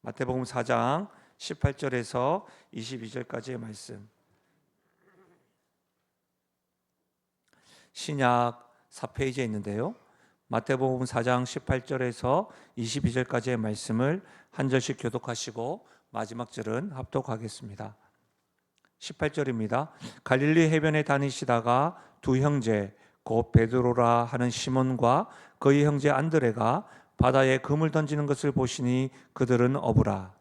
마태복음 4장 18절에서 22절까지의 말씀. 신약 4페이지에 있는데요. 마태복음 4장 18절에서 22절까지의 말씀을 한 절씩 교독하시고 마지막 절은 합독하겠습니다. 18절입니다. 갈릴리 해변에 다니시다가 두 형제 곧 베드로라 하는 시몬과 그의 형제 안드레가 바다에 금을 던지는 것을 보시니 그들은 어부라.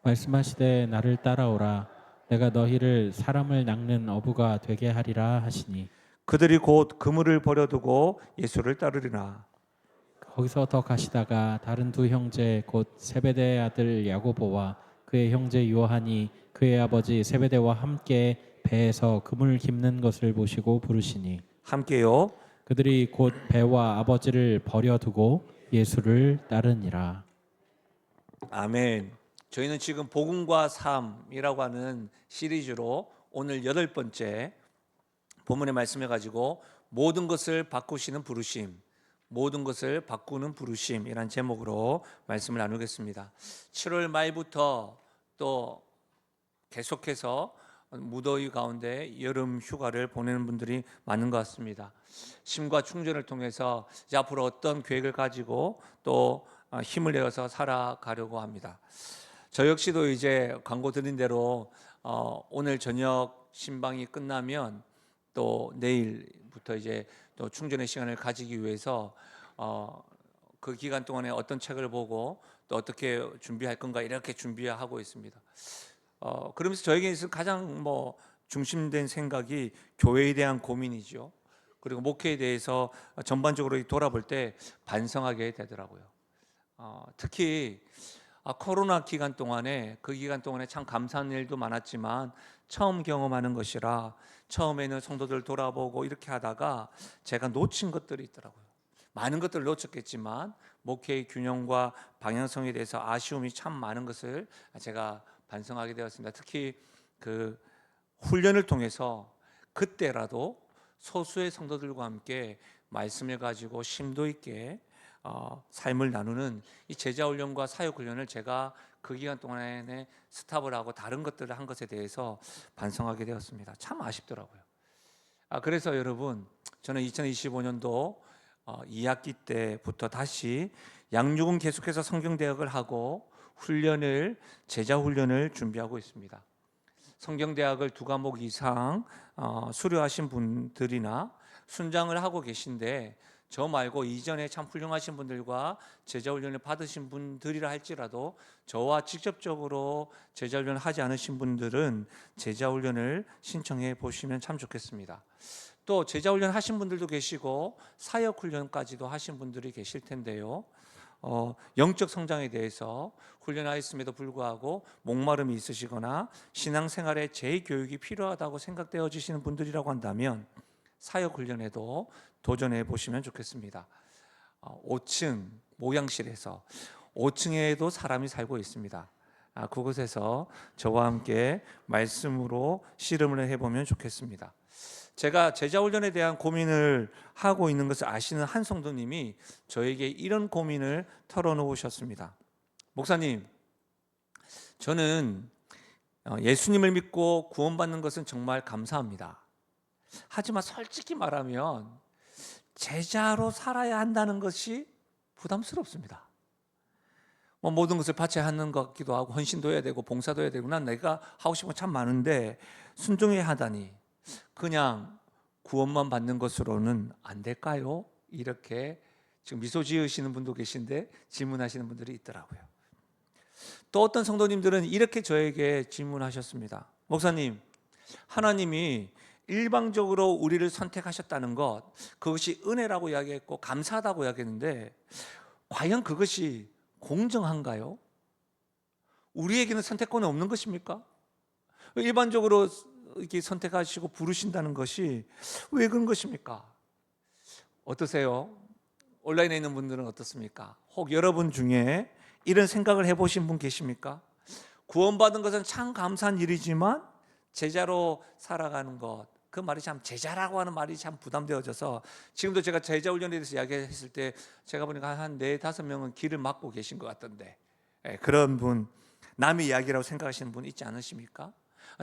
말씀하시되 나를 따라오라. 내가 너희를 사람을 낚는 어부가 되게 하리라 하시니 그들이 곧 그물을 버려두고 예수를 따르리라. 거기서 더 가시다가 다른 두 형제 곧 세베대의 아들 야고보와 그의 형제 요한이 그의 아버지 세베대와 함께 배에서 그물 깁는 것을 보시고 부르시니 함께요. 그들이 곧 배와 아버지를 버려두고 예수를 따르니라. 아멘. 저희는 지금 복음과 삶이라고 하는 시리즈로 오늘 8번째 본문의 말씀을 가지고 모든 것을 바꾸시는 부르심, 모든 것을 바꾸는 부르심이란 제목으로 말씀을 나누겠습니다. 7월 말부터 또 계속해서 무더위 가운데 여름 휴가를 보내는 분들이 많은 것 같습니다. 쉼과 충전을 통해서 이제 앞으로 어떤 계획을 가지고 또 힘을 내어서 살아가려고 합니다. 저 역시도 이제 광고 드린 대로 오늘 저녁 신방이 끝나면 또 내일부터 이제 또 충전의 시간을 가지기 위해서 그 기간 동안에 어떤 책을 보고 또 어떻게 준비할 건가 이렇게 준비하고 있습니다. 그러면서 저에게 있어서 가장 중심된 생각이 교회에 대한 고민이죠. 그리고 목회에 대해서 전반적으로 돌아볼 때 반성하게 되더라고요. 특히 코로나 기간 동안에 그 기간 동안에 참 감사한 일도 많았지만 처음 경험하는 것이라 처음에는 성도들 돌아보고 이렇게 하다가 제가 놓친 것들이 있더라고요. 많은 것들을 놓쳤겠지만 목회의 균형과 방향성에 대해서 아쉬움이 참 많은 것을 제가 반성하게 되었습니다. 특히 그 훈련을 통해서 그때라도 소수의 성도들과 함께 말씀을 가지고 심도 있게 삶을 나누는 이 제자 훈련과 사역 훈련을 제가 그 기간 동안에 스탑을 하고 다른 것들을 한 것에 대해서 반성하게 되었습니다. 참 아쉽더라고요. 그래서 여러분, 저는 2025년도 2학기 때부터 다시 양육은 계속해서 성경대학을 하고 제자 훈련을 준비하고 있습니다. 성경대학을 2과목 이상 수료하신 분들이나 순장을 하고 계신데 저 말고 이전에 참 훌륭하신 분들과 제자훈련을 받으신 분들이라 할지라도 저와 직접적으로 제자훈련을 하지 않으신 분들은 제자훈련을 신청해 보시면 참 좋겠습니다. 또 제자훈련 하신 분들도 계시고 사역훈련까지도 하신 분들이 계실 텐데요. 영적 성장에 대해서 훈련하였음에도 불구하고 목마름이 있으시거나 신앙생활에 재교육이 필요하다고 생각되어지시는 분들이라고 한다면 사역훈련에도 도전해 보시면 좋겠습니다. 5층 모양실에서 5층에도 사람이 살고 있습니다. 그곳에서 저와 함께 말씀으로 씨름을 해보면 좋겠습니다. 제가 제자훈련에 대한 고민을 하고 있는 것을 아시는 한 성도님이 저에게 이런 고민을 털어놓으셨습니다. 목사님, 저는 예수님을 믿고 구원받는 것은 정말 감사합니다. 하지만 솔직히 말하면 제자로 살아야 한다는 것이 부담스럽습니다. 모든 것을 바쳐야 하는 것 같기도 하고 헌신도 해야 되고 봉사도 해야 되고 난 내가 하고 싶은 거 참 많은데 순종해야 하다니 그냥 구원만 받는 것으로는 안 될까요? 이렇게 지금 미소 지으시는 분도 계신데 질문하시는 분들이 있더라고요. 또 어떤 성도님들은 이렇게 저에게 질문하셨습니다. 목사님, 하나님이 일방적으로 우리를 선택하셨다는 것, 그것이 은혜라고 이야기했고 감사하다고 이야기했는데 과연 그것이 공정한가요? 우리에게는 선택권이 없는 것입니까? 일반적으로 이렇게 선택하시고 부르신다는 것이 왜 그런 것입니까? 어떠세요? 온라인에 있는 분들은 어떻습니까? 혹 여러분 중에 이런 생각을 해보신 분 계십니까? 구원받은 것은 참 감사한 일이지만 제자로 살아가는 것, 그 말이 참 제자라고 하는 말이 참 부담되어져서 지금도 제가 제자 훈련에 대해서 이야기했을 때 제가 보니까 한 4-5명은 길을 막고 계신 것 같던데 그런 분 남의 이야기라고 생각하시는 분 있지 않으십니까?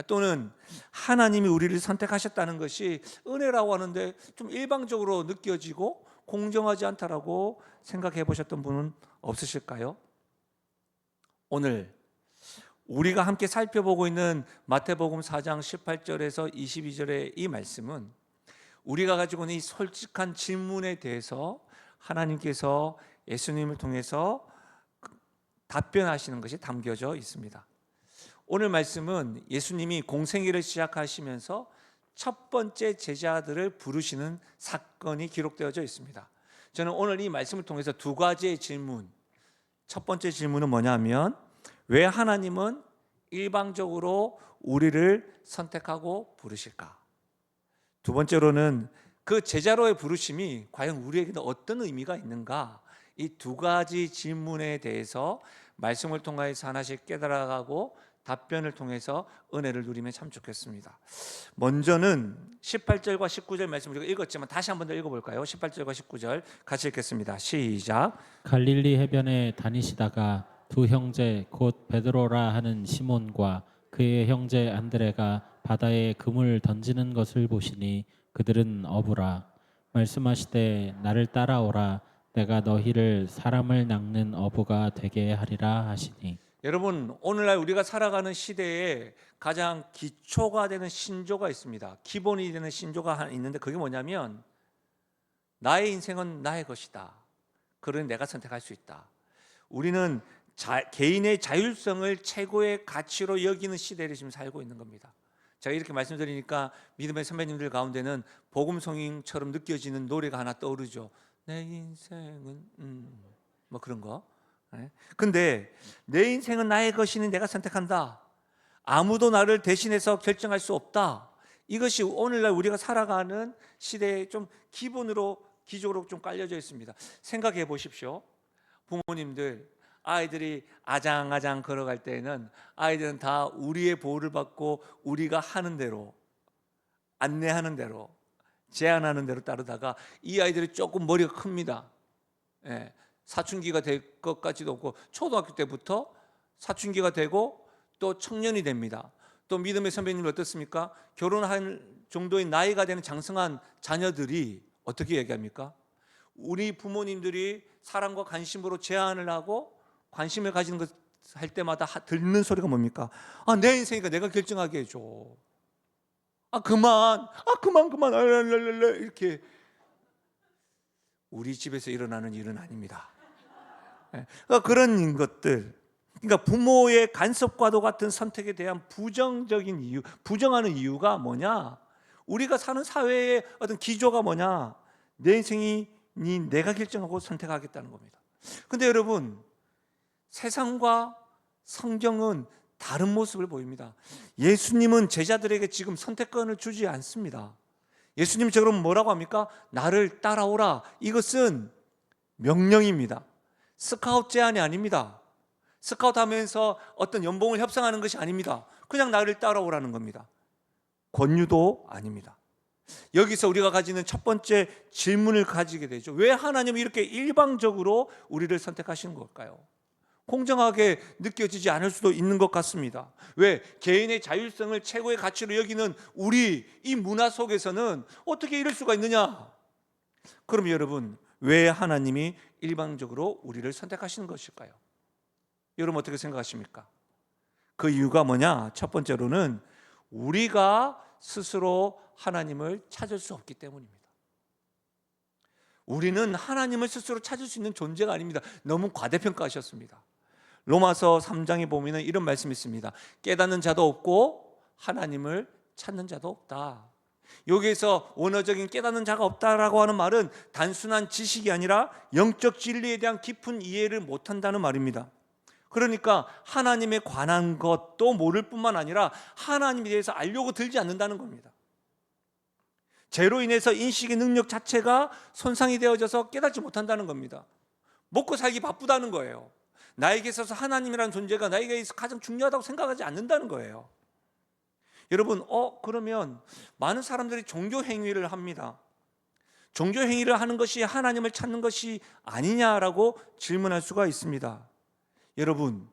또는 하나님이 우리를 선택하셨다는 것이 은혜라고 하는데 좀 일방적으로 느껴지고 공정하지 않다라고 생각해 보셨던 분은 없으실까요? 오늘 우리가 함께 살펴보고 있는 마태복음 4장 18절에서 22절의 이 말씀은 우리가 가지고 있는 이 솔직한 질문에 대해서 하나님께서 예수님을 통해서 답변하시는 것이 담겨져 있습니다. 오늘 말씀은 예수님이 공생애를 시작하시면서 첫 번째 제자들을 부르시는 사건이 기록되어져 있습니다. 저는 오늘 이 말씀을 통해서 두 가지의 질문, 첫 번째 질문은 뭐냐면 왜 하나님은 일방적으로 우리를 선택하고 부르실까? 두 번째로는 그 제자로의 부르심이 과연 우리에게는 어떤 의미가 있는가? 이 두 가지 질문에 대해서 말씀을 통해서 하나씩 깨달아가고 답변을 통해서 은혜를 누리면 참 좋겠습니다. 먼저는 18절과 19절 말씀을 우리가 읽었지만 다시 한 번 더 읽어볼까요? 18절과 19절 같이 읽겠습니다. 시작. 갈릴리 해변에 다니시다가 두 형제 곧 베드로라 하는 시몬과 그의 형제 안드레가 바다에 금을 던지는 것을 보시니 그들은 어부라. 말씀하시되 나를 따라오라. 내가 너희를 사람을 낚는 어부가 되게 하리라 하시니. 여러분, 오늘날 우리가 살아가는 시대에 가장 기초가 되는 신조가 있습니다. 기본이 되는 신조가 하나 있는데 그게 뭐냐면 나의 인생은 나의 것이다. 그러니 내가 선택할 수 있다. 우리는 개인의 자율성을 최고의 가치로 여기는 시대를 지금 살고 있는 겁니다. 제가 이렇게 말씀드리니까 믿음의 선배님들 가운데는 복음성인처럼 느껴지는 노래가 하나 떠오르죠. 내 인생은 뭐 그런 거. 근데 내 인생은 나의 것이니 내가 선택한다. 아무도 나를 대신해서 결정할 수 없다. 이것이 오늘날 우리가 살아가는 시대에 좀 기적으로 좀 깔려져 있습니다. 생각해 보십시오. 부모님들, 아이들이 아장아장 걸어갈 때에는 아이들은 다 우리의 보호를 받고 우리가 하는 대로, 안내하는 대로, 제안하는 대로 따르다가 이 아이들이 조금 머리가 큽니다. 사춘기가 될 것 같지도 않고 초등학교 때부터 사춘기가 되고 또 청년이 됩니다. 또 믿음의 선배님은 어떻습니까? 결혼할 정도의 나이가 되는 장성한 자녀들이 어떻게 얘기합니까? 우리 부모님들이 사랑과 관심으로 제안을 하고 관심을 가지는 것 할 때마다 듣는 소리가 뭡니까? 내 인생이니까 내가 결정하게 해줘. 그만 이렇게. 우리 집에서 일어나는 일은 아닙니다. 그런 것들, 그러니까 부모의 간섭과도 같은 선택에 대한 부정적인 이유, 부정하는 이유가 뭐냐? 우리가 사는 사회의 어떤 기조가 뭐냐? 내 인생이 내가 결정하고 선택하겠다는 겁니다. 근데 여러분, 세상과 성경은 다른 모습을 보입니다. 예수님은 제자들에게 지금 선택권을 주지 않습니다. 예수님이 그럼 뭐라고 합니까? 나를 따라오라. 이것은 명령입니다. 스카웃 제안이 아닙니다. 스카웃 하면서 어떤 연봉을 협상하는 것이 아닙니다. 그냥 나를 따라오라는 겁니다. 권유도 아닙니다. 여기서 우리가 가지는 첫 번째 질문을 가지게 되죠. 왜 하나님이 이렇게 일방적으로 우리를 선택하시는 걸까요? 공정하게 느껴지지 않을 수도 있는 것 같습니다. 왜? 개인의 자율성을 최고의 가치로 여기는 우리 이 문화 속에서는 어떻게 이럴 수가 있느냐? 그럼 여러분, 왜 하나님이 일방적으로 우리를 선택하시는 것일까요? 여러분 어떻게 생각하십니까? 그 이유가 뭐냐? 첫 번째로는 우리가 스스로 하나님을 찾을 수 없기 때문입니다. 우리는 하나님을 스스로 찾을 수 있는 존재가 아닙니다. 너무 과대평가하셨습니다. 로마서 3장에 보면 이런 말씀이 있습니다. 깨닫는 자도 없고 하나님을 찾는 자도 없다. 여기에서 원어적인 깨닫는 자가 없다라고 하는 말은 단순한 지식이 아니라 영적 진리에 대한 깊은 이해를 못한다는 말입니다. 그러니까 하나님에 관한 것도 모를 뿐만 아니라 하나님에 대해서 알려고 들지 않는다는 겁니다. 죄로 인해서 인식의 능력 자체가 손상이 되어져서 깨닫지 못한다는 겁니다. 먹고 살기 바쁘다는 거예요. 나에게 있어서 하나님이라는 존재가 나에게 있어서 가장 중요하다고 생각하지 않는다는 거예요. 여러분, 그러면 많은 사람들이 종교 행위를 합니다. 종교 행위를 하는 것이 하나님을 찾는 것이 아니냐라고 질문할 수가 있습니다. 여러분,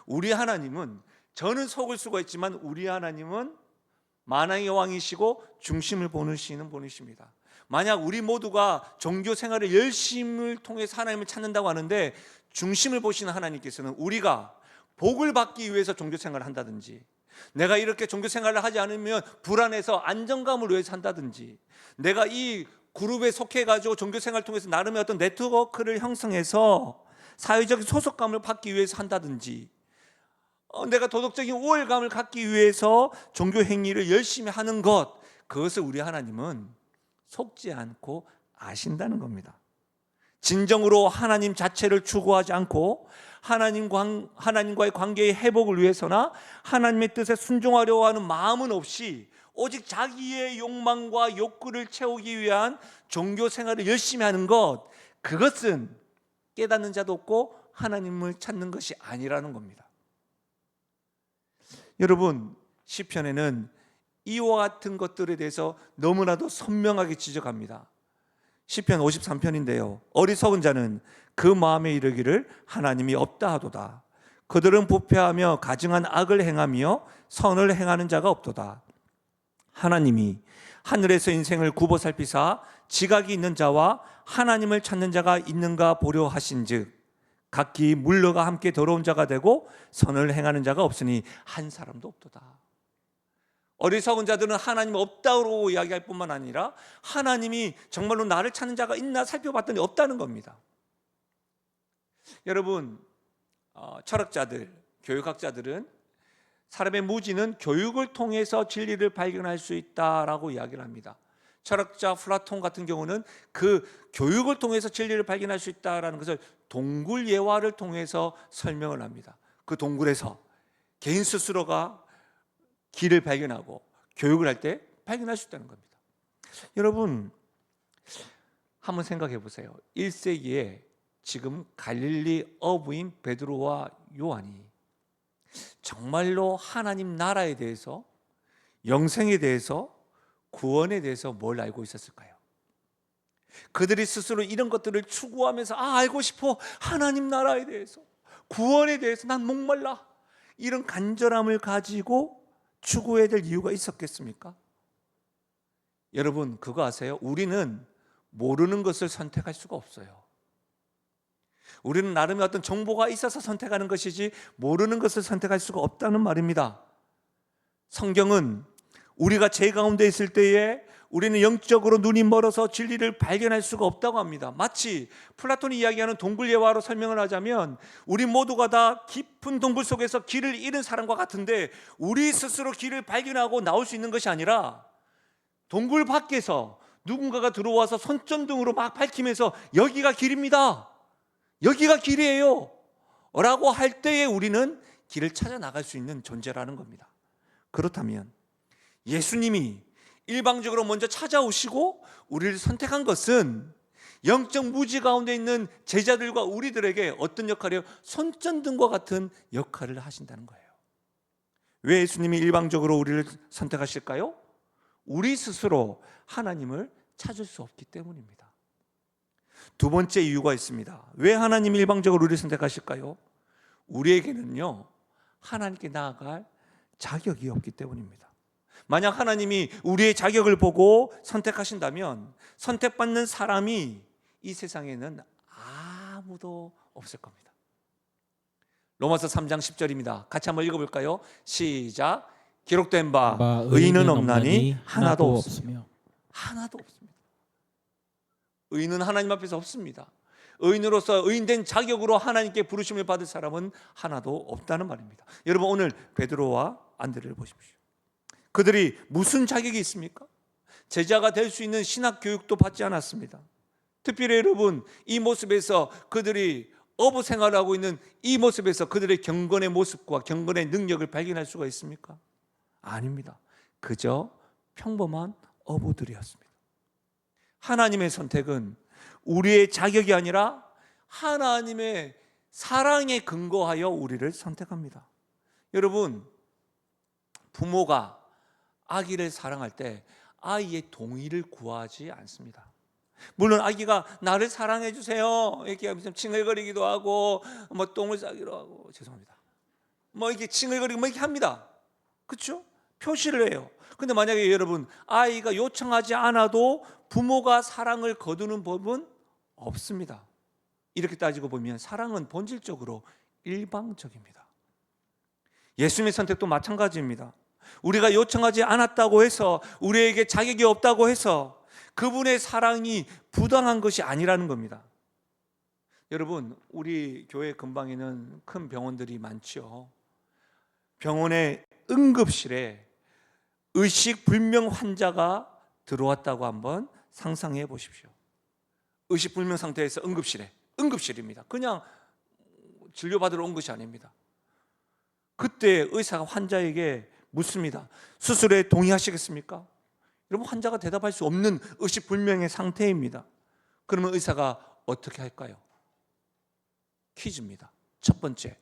우리 하나님은, 저는 속을 수가 있지만 우리 하나님은 만왕의 왕이시고 중심을 보시는 분이십니다. 만약 우리 모두가 종교 생활을 열심을 통해서 하나님을 찾는다고 하는데, 중심을 보시는 하나님께서는 우리가 복을 받기 위해서 종교 생활을 한다든지, 내가 이렇게 종교 생활을 하지 않으면 불안해서 안정감을 위해서 한다든지, 내가 이 그룹에 속해가지고 종교 생활을 통해서 나름의 어떤 네트워크를 형성해서 사회적 소속감을 받기 위해서 한다든지, 내가 도덕적인 우월감을 갖기 위해서 종교 행위를 열심히 하는 것, 그것을 우리 하나님은 속지 않고 아신다는 겁니다. 진정으로 하나님 자체를 추구하지 않고 하나님과의 관계의 회복을 위해서나 하나님의 뜻에 순종하려고 하는 마음은 없이 오직 자기의 욕망과 욕구를 채우기 위한 종교 생활을 열심히 하는 것, 그것은 깨닫는 자도 없고 하나님을 찾는 것이 아니라는 겁니다. 여러분, 시편에는 이와 같은 것들에 대해서 너무나도 선명하게 지적합니다. 시편 53편인데요, 어리석은 자는 그 마음에 이르기를 하나님이 없다 하도다. 그들은 부패하며 가증한 악을 행하며 선을 행하는 자가 없도다. 하나님이 하늘에서 인생을 굽어 살피사 지각이 있는 자와 하나님을 찾는 자가 있는가 보려 하신즉 각기 물러가 함께 더러운 자가 되고 선을 행하는 자가 없으니 한 사람도 없도다. 어리석은 자들은 하나님 없다고 이야기할 뿐만 아니라 하나님이 정말로 나를 찾는 자가 있나 살펴봤더니 없다는 겁니다. 여러분, 철학자들, 교육학자들은 사람의 무지는 교육을 통해서 진리를 발견할 수 있다라고 이야기를 합니다. 철학자 플라톤 같은 경우는 그 교육을 통해서 진리를 발견할 수 있다라는 것을 동굴 예화를 통해서 설명을 합니다. 그 동굴에서 개인 스스로가 길을 발견하고 교육을 할 때 발견할 수 있다는 겁니다. 여러분, 한번 생각해 보세요. 1세기에 지금 갈릴리 어부인 베드로와 요한이 정말로 하나님 나라에 대해서, 영생에 대해서, 구원에 대해서 뭘 알고 있었을까요? 그들이 스스로 이런 것들을 추구하면서 알고 싶어, 하나님 나라에 대해서, 구원에 대해서 난 목말라, 이런 간절함을 가지고 추구해야 될 이유가 있었겠습니까? 여러분, 그거 아세요? 우리는 모르는 것을 선택할 수가 없어요. 우리는 나름의 어떤 정보가 있어서 선택하는 것이지 모르는 것을 선택할 수가 없다는 말입니다. 성경은 우리가 죄 가운데 있을 때에 우리는 영적으로 눈이 멀어서 진리를 발견할 수가 없다고 합니다. 마치 플라톤이 이야기하는 동굴 예화로 설명을 하자면 우리 모두가 다 깊은 동굴 속에서 길을 잃은 사람과 같은데, 우리 스스로 길을 발견하고 나올 수 있는 것이 아니라 동굴 밖에서 누군가가 들어와서 손전등으로 막 밝히면서 여기가 길입니다, 여기가 길이에요 라고 할 때에 우리는 길을 찾아 나갈 수 있는 존재라는 겁니다. 그렇다면 예수님이 일방적으로 먼저 찾아오시고 우리를 선택한 것은 영적 무지 가운데 있는 제자들과 우리들에게 어떤 역할이에요? 손전등과 같은 역할을 하신다는 거예요. 왜 예수님이 일방적으로 우리를 선택하실까요? 우리 스스로 하나님을 찾을 수 없기 때문입니다. 두 번째 이유가 있습니다. 왜 하나님이 일방적으로 우리를 선택하실까요? 우리에게는요, 하나님께 나아갈 자격이 없기 때문입니다. 만약 하나님이 우리의 자격을 보고 선택하신다면 선택받는 사람이 이 세상에는 아무도 없을 겁니다. 로마서 3장 10절입니다. 같이 한번 읽어볼까요? 시작. 기록된 바 의인은 없나니 하나도 없으며. 하나도 없습니다. 의인은 하나님 앞에서 없습니다. 의인으로서 의인된 자격으로 하나님께 부르심을 받을 사람은 하나도 없다는 말입니다. 여러분, 오늘 베드로와 안드레를 보십시오. 그들이 무슨 자격이 있습니까? 제자가 될 수 있는 신학 교육도 받지 않았습니다. 특별히 여러분, 이 모습에서 그들이 어부 생활을 하고 있는 이 모습에서 그들의 경건의 모습과 경건의 능력을 발견할 수가 있습니까? 아닙니다. 그저 평범한 어부들이었습니다. 하나님의 선택은 우리의 자격이 아니라 하나님의 사랑에 근거하여 우리를 선택합니다. 여러분, 부모가 아기를 사랑할 때 아이의 동의를 구하지 않습니다. 물론 아기가 나를 사랑해 주세요 이렇게 하면서 칭얼거리기도 하고 똥을 싸기도 하고, 죄송합니다, 뭐 이렇게 칭얼거리고 뭐 이렇게 합니다. 그렇죠? 표시를 해요. 근데 만약에 여러분 아이가 요청하지 않아도 부모가 사랑을 거두는 법은 없습니다. 이렇게 따지고 보면 사랑은 본질적으로 일방적입니다. 예수님의 선택도 마찬가지입니다. 우리가 요청하지 않았다고 해서, 우리에게 자격이 없다고 해서 그분의 사랑이 부당한 것이 아니라는 겁니다. 여러분, 우리 교회 근방에는 큰 병원들이 많죠. 병원의 응급실에 의식불명 환자가 들어왔다고 한번 상상해 보십시오. 의식불명 상태에서 응급실입니다. 그냥 진료받으러 온 것이 아닙니다. 그때 의사가 환자에게 묻습니다. 수술에 동의하시겠습니까? 여러분, 환자가 대답할 수 없는 의식불명의 상태입니다. 그러면 의사가 어떻게 할까요? 퀴즈입니다. 첫 번째,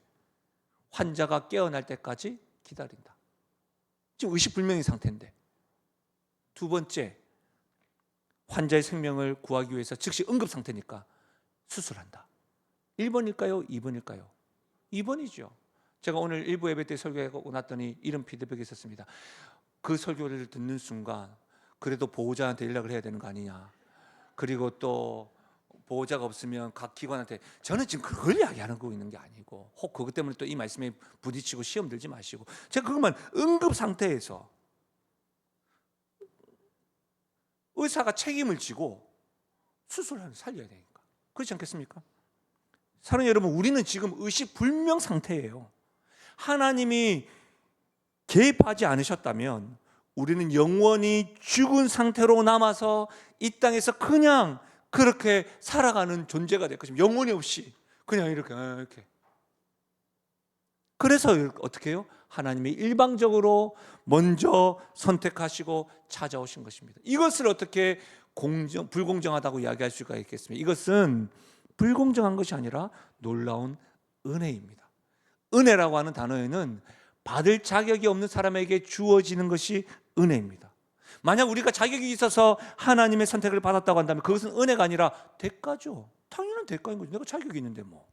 환자가 깨어날 때까지 기다린다. 지금 의식불명의 상태인데. 두 번째, 환자의 생명을 구하기 위해서 즉시 응급 상태니까 수술한다. 1번일까요? 2번일까요? 2번이죠. 제가 오늘 일부 예배 때 설교하고 났더니 이런 피드백이 있었습니다. 그 설교를 듣는 순간 그래도 보호자한테 연락을 해야 되는 거 아니냐. 그리고 또 보호자가 없으면 각 기관한테, 저는 지금 그걸 이야기하는 거 있는 게 아니고, 혹 그것 때문에 또 이 말씀에 부딪히고 시험 들지 마시고, 제가 그것만 응급 상태에서 의사가 책임을 지고 수술을 살려야 되니까. 그렇지 않겠습니까? 사랑하는 여러분, 우리는 지금 의식불명 상태예요. 하나님이 개입하지 않으셨다면 우리는 영원히 죽은 상태로 남아서 이 땅에서 그냥 그렇게 살아가는 존재가 될 것입니다. 영혼이 없이 그냥 이렇게. 그래서 어떻게 해요? 하나님이 일방적으로 먼저 선택하시고 찾아오신 것입니다. 이것을 어떻게 불공정하다고 이야기할 수가 있겠습니까? 이것은 불공정한 것이 아니라 놀라운 은혜입니다. 은혜라고 하는 단어에는 받을 자격이 없는 사람에게 주어지는 것이 은혜입니다. 만약 우리가 자격이 있어서 하나님의 선택을 받았다고 한다면 그것은 은혜가 아니라 대가죠. 당연한 대가인 거죠. 내가 자격이 있는데 뭐.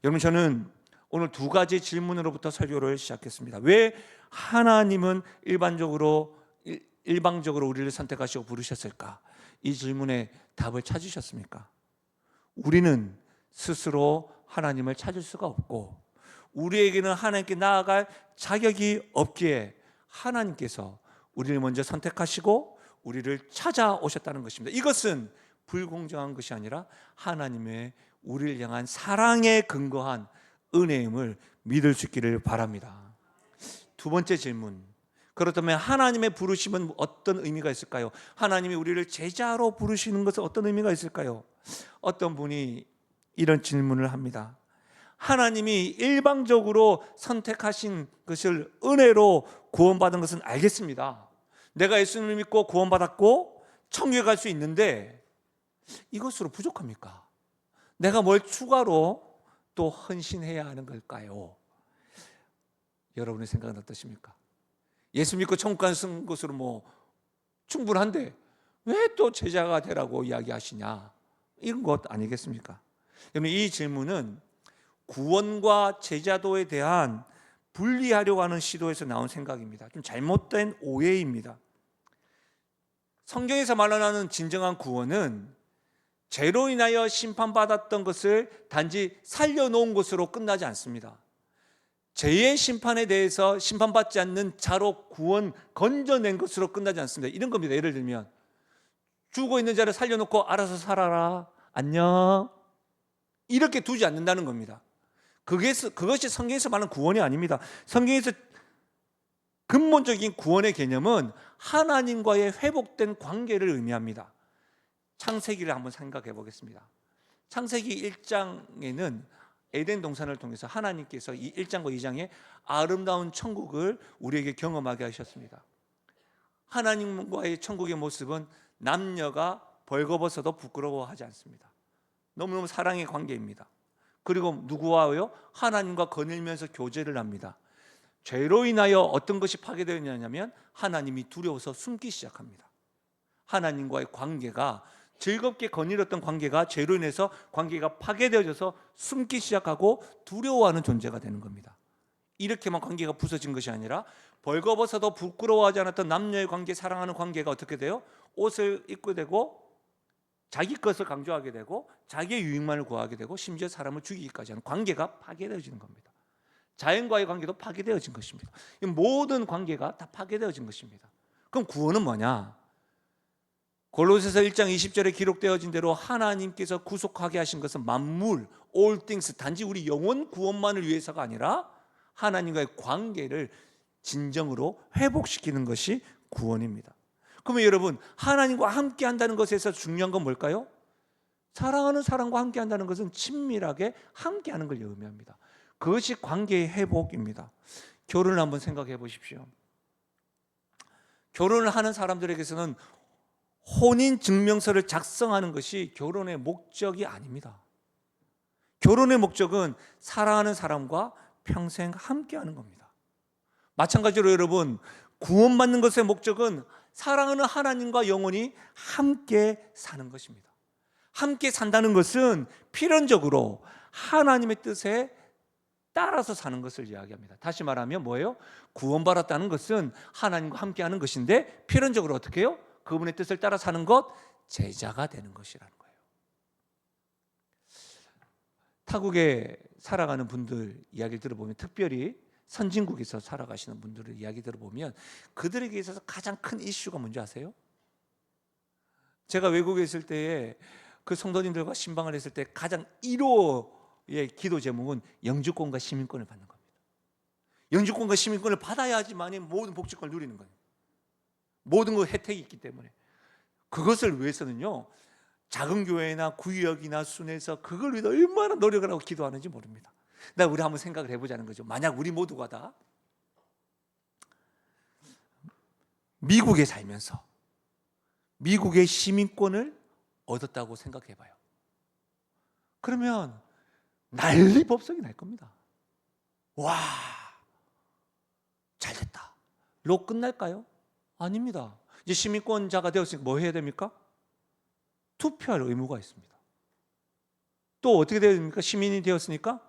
여러분, 저는 오늘 두 가지 질문으로부터 설교를 시작했습니다. 왜 하나님은 일방적으로 우리를 선택하시고 부르셨을까? 이 질문에 답을 찾으셨습니까? 우리는 스스로 하나님을 찾을 수가 없고, 우리에게는 하나님께 나아갈 자격이 없기에 하나님께서 우리를 먼저 선택하시고 우리를 찾아오셨다는 것입니다. 이것은 불공정한 것이 아니라 하나님의 우리를 향한 사랑에 근거한 은혜임을 믿을 수 있기를 바랍니다. 두 번째 질문, 그렇다면 하나님의 부르심은 어떤 의미가 있을까요? 하나님이 우리를 제자로 부르시는 것은 어떤 의미가 있을까요? 어떤 분이 이런 질문을 합니다. 하나님이 일방적으로 선택하신 것을 은혜로 구원받은 것은 알겠습니다. 내가 예수님을 믿고 구원받았고 천국에 갈 수 있는데 이것으로 부족합니까? 내가 뭘 추가로 또 헌신해야 하는 걸까요? 여러분의 생각은 어떠십니까? 예수 믿고 천국 가는 것으로 뭐 충분한데 왜 또 제자가 되라고 이야기하시냐? 이런 것 아니겠습니까? 여러분, 이 질문은 구원과 제자도에 대한 분리하려고 하는 시도에서 나온 생각입니다. 좀 잘못된 오해입니다. 성경에서 말하는 진정한 구원은 죄로 인하여 심판받았던 것을 단지 살려놓은 것으로 끝나지 않습니다. 죄의 심판에 대해서 심판받지 않는 자로 구원 건져낸 것으로 끝나지 않습니다. 이런 겁니다. 예를 들면 죽어 있는 자를 살려놓고 알아서 살아라, 안녕, 이렇게 두지 않는다는 겁니다. 그것이 성경에서 말하는 구원이 아닙니다. 성경에서 근본적인 구원의 개념은 하나님과의 회복된 관계를 의미합니다. 창세기를 한번 생각해 보겠습니다. 창세기 1장에는 에덴 동산을 통해서 하나님께서 이 1장과 2장에 아름다운 천국을 우리에게 경험하게 하셨습니다. 하나님과의 천국의 모습은 남녀가 벌거벗어도 부끄러워하지 않습니다. 너무너무 사랑의 관계입니다. 그리고 누구와요? 하나님과 거닐면서 교제를 합니다. 죄로 인하여 어떤 것이 파괴되었냐면 하나님이 두려워서 숨기 시작합니다. 하나님과의 관계가 즐겁게 거닐었던 관계가 죄로 인해서 관계가 파괴되어져서 숨기 시작하고 두려워하는 존재가 되는 겁니다. 이렇게만 관계가 부서진 것이 아니라 벌거벗어도 부끄러워하지 않았던 남녀의 관계, 사랑하는 관계가 어떻게 돼요? 옷을 입게 되고 자기 것을 강조하게 되고 자기의 유익만을 구하게 되고 심지어 사람을 죽이기까지 하는 관계가 파괴되어지는 겁니다. 자연과의 관계도 파괴되어진 것입니다. 이 모든 관계가 다 파괴되어진 것입니다. 그럼 구원은 뭐냐? 골로새서 1장 20절에 기록되어진 대로 하나님께서 구속하게 하신 것은 만물, all things, 단지 우리 영혼 구원만을 위해서가 아니라 하나님과의 관계를 진정으로 회복시키는 것이 구원입니다. 그러면 여러분, 하나님과 함께 한다는 것에서 중요한 건 뭘까요? 사랑하는 사람과 함께 한다는 것은 친밀하게 함께 하는 걸 의미합니다. 그것이 관계의 회복입니다. 결혼을 한번 생각해 보십시오. 결혼을 하는 사람들에게서는 혼인 증명서를 작성하는 것이 결혼의 목적이 아닙니다. 결혼의 목적은 사랑하는 사람과 평생 함께 하는 겁니다. 마찬가지로 여러분, 구원받는 것의 목적은 사랑하는 하나님과 영원히 함께 사는 것입니다. 함께 산다는 것은 필연적으로 하나님의 뜻에 따라서 사는 것을 이야기합니다. 다시 말하면 뭐예요? 구원받았다는 것은 하나님과 함께 하는 것인데 필연적으로 어떻게 해요? 그분의 뜻을 따라 사는 것, 제자가 되는 것이라는 거예요. 타국에 살아가는 분들 이야기를 들어보면, 특별히 선진국에서 살아가시는 분들의 이야기 들어보면 그들에게 있어서 가장 큰 이슈가 뭔지 아세요? 제가 외국에 있을 때에 그 성도님들과 신방을 했을 때 가장 1호의 기도 제목은 영주권과 시민권을 받는 겁니다. 영주권과 시민권을 받아야지만 모든 복지권을 누리는 거예요. 모든 그 혜택이 있기 때문에. 그것을 위해서는요, 작은 교회나 구역이나 순에서 그걸 위해 얼마나 노력을 하고 기도하는지 모릅니다. 우리 한번 생각을 해보자는 거죠. 만약 우리 모두가 다 미국에 살면서 미국의 시민권을 얻었다고 생각해봐요. 그러면 난리 법석이 날 겁니다. 와, 잘됐다. 로 끝날까요? 아닙니다. 이제 시민권자가 되었으니까 뭐 해야 됩니까? 투표할 의무가 있습니다. 또 어떻게 되야 됩니까? 시민이 되었으니까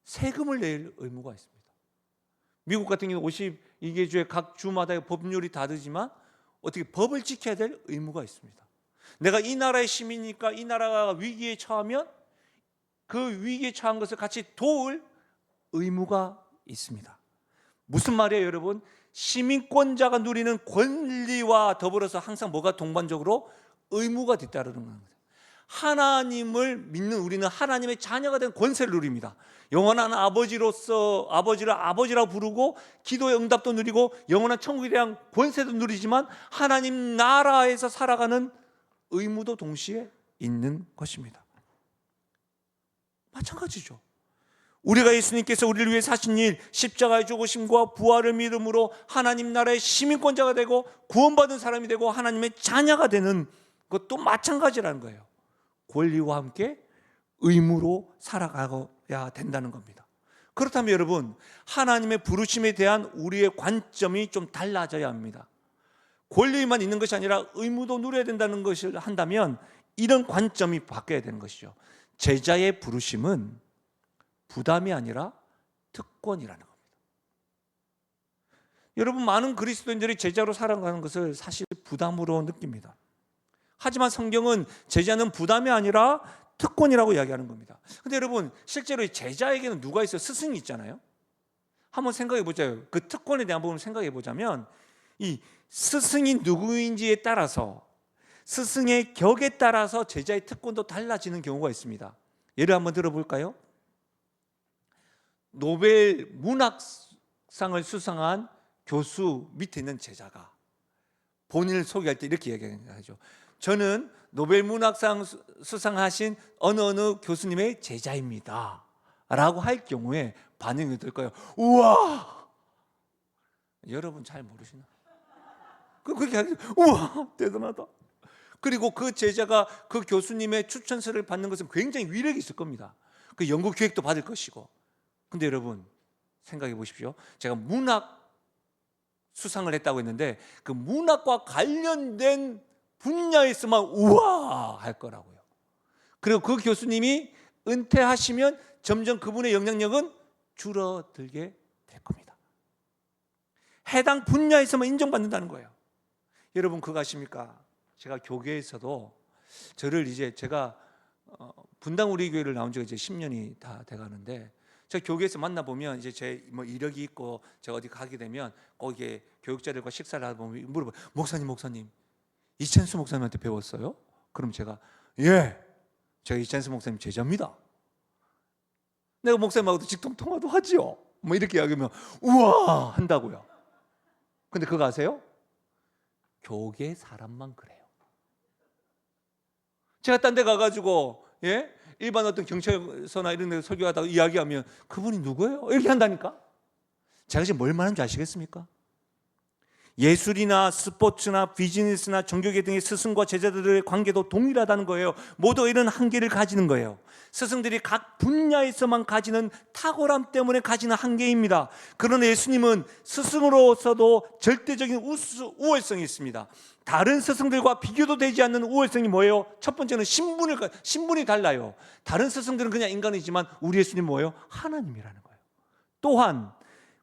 세금을 낼 의무가 있습니다. 미국 같은 경우는 52개 주의 각 주마다 법률이 다르지만 어떻게 법을 지켜야 될 의무가 있습니다. 내가 이 나라의 시민이니까 이 나라가 위기에 처하면 그 위기에 처한 것을 같이 도울 의무가 있습니다. 무슨 말이에요, 여러분? 시민권자가 누리는 권리와 더불어서 항상 뭐가 동반적으로 의무가 뒤따르는 겁니다. 하나님을 믿는 우리는 하나님의 자녀가 된 권세를 누립니다. 영원한 아버지로서 아버지를 아버지라고 부르고 기도의 응답도 누리고 영원한 천국에 대한 권세도 누리지만 하나님 나라에서 살아가는 의무도 동시에 있는 것입니다. 마찬가지죠. 우리가 예수님께서 우리를 위해 사신 일, 십자가의 죽으심과 부활을 믿음으로 하나님 나라의 시민권자가 되고 구원받은 사람이 되고 하나님의 자녀가 되는 것도 마찬가지라는 거예요. 권리와 함께 의무로 살아가야 된다는 겁니다. 그렇다면 여러분, 하나님의 부르심에 대한 우리의 관점이 좀 달라져야 합니다. 권리만 있는 것이 아니라 의무도 누려야 된다는 것을 한다면 이런 관점이 바뀌어야 되는 것이죠. 제자의 부르심은 부담이 아니라 특권이라는 겁니다. 여러분, 많은 그리스도인들이 제자로 살아가는 것을 사실 부담으로 느낍니다. 하지만 성경은 제자는 부담이 아니라 특권이라고 이야기하는 겁니다. 그런데 여러분, 실제로 제자에게는 누가 있어요? 스승이 있잖아요. 한번 생각해 보자요. 그 특권에 대한 부분을 생각해 보자면 이 스승이 누구인지에 따라서, 스승의 격에 따라서 제자의 특권도 달라지는 경우가 있습니다. 예를 한번 들어볼까요? 노벨 문학상을 수상한 교수 밑에 있는 제자가 본인을 소개할 때 이렇게 얘기하죠. 저는 노벨 문학상 수상하신 어느 교수님의 제자입니다 라고 할 경우에 반응이 어떨까요? 우와! 여러분 잘 모르시나? 그렇게 하죠. 우와, 대단하다. 그리고 그 제자가 그 교수님의 추천서를 받는 것은 굉장히 위력이 있을 겁니다. 그 연구 기획도 받을 것이고. 근데 여러분 생각해 보십시오. 제가 문학 수상을 했다고 했는데 그 문학과 관련된 분야에서만 우와 할 거라고요. 그리고 그 교수님이 은퇴하시면 점점 그분의 영향력은 줄어들게 될 겁니다. 해당 분야에서만 인정받는다는 거예요. 여러분 그거 아십니까? 제가 교계에서도 저를 이제 제가 분당 우리 교회를 나온 지가 이제 10년이 다 돼가는데, 제가 교계에서 만나보면 이제 제 뭐 이력이 있고 제가 어디 가게 되면 거기에 교육자들과 식사를 하다 보면 물어봐요. 목사님 이찬수 목사님한테 배웠어요? 그럼 제가 예, 제가 이찬수 목사님 제자입니다. 내가 목사님하고도 직통 통화도 하지요. 뭐 이렇게 이야기하면 우와 한다고요. 근데 그거 아세요? 교계 사람만 그래요. 제가 딴 데 가가지고 일반 어떤 경찰서나 이런 데 설교하다가 이야기하면 그분이 누구예요? 이렇게 한다니까. 제가 지금 뭘 말하는지 아시겠습니까? 예술이나 스포츠나 비즈니스나 종교계 등의 스승과 제자들의 관계도 동일하다는 거예요. 모두 이런 한계를 가지는 거예요. 스승들이 각 분야에서만 가지는 탁월함 때문에 가지는 한계입니다. 그러나 예수님은 스승으로서도 절대적인 우월성이 있습니다. 다른 스승들과 비교도 되지 않는 우월성이 뭐예요? 첫 번째는 신분이 달라요. 다른 스승들은 그냥 인간이지만 우리 예수님 뭐예요? 하나님이라는 거예요. 또한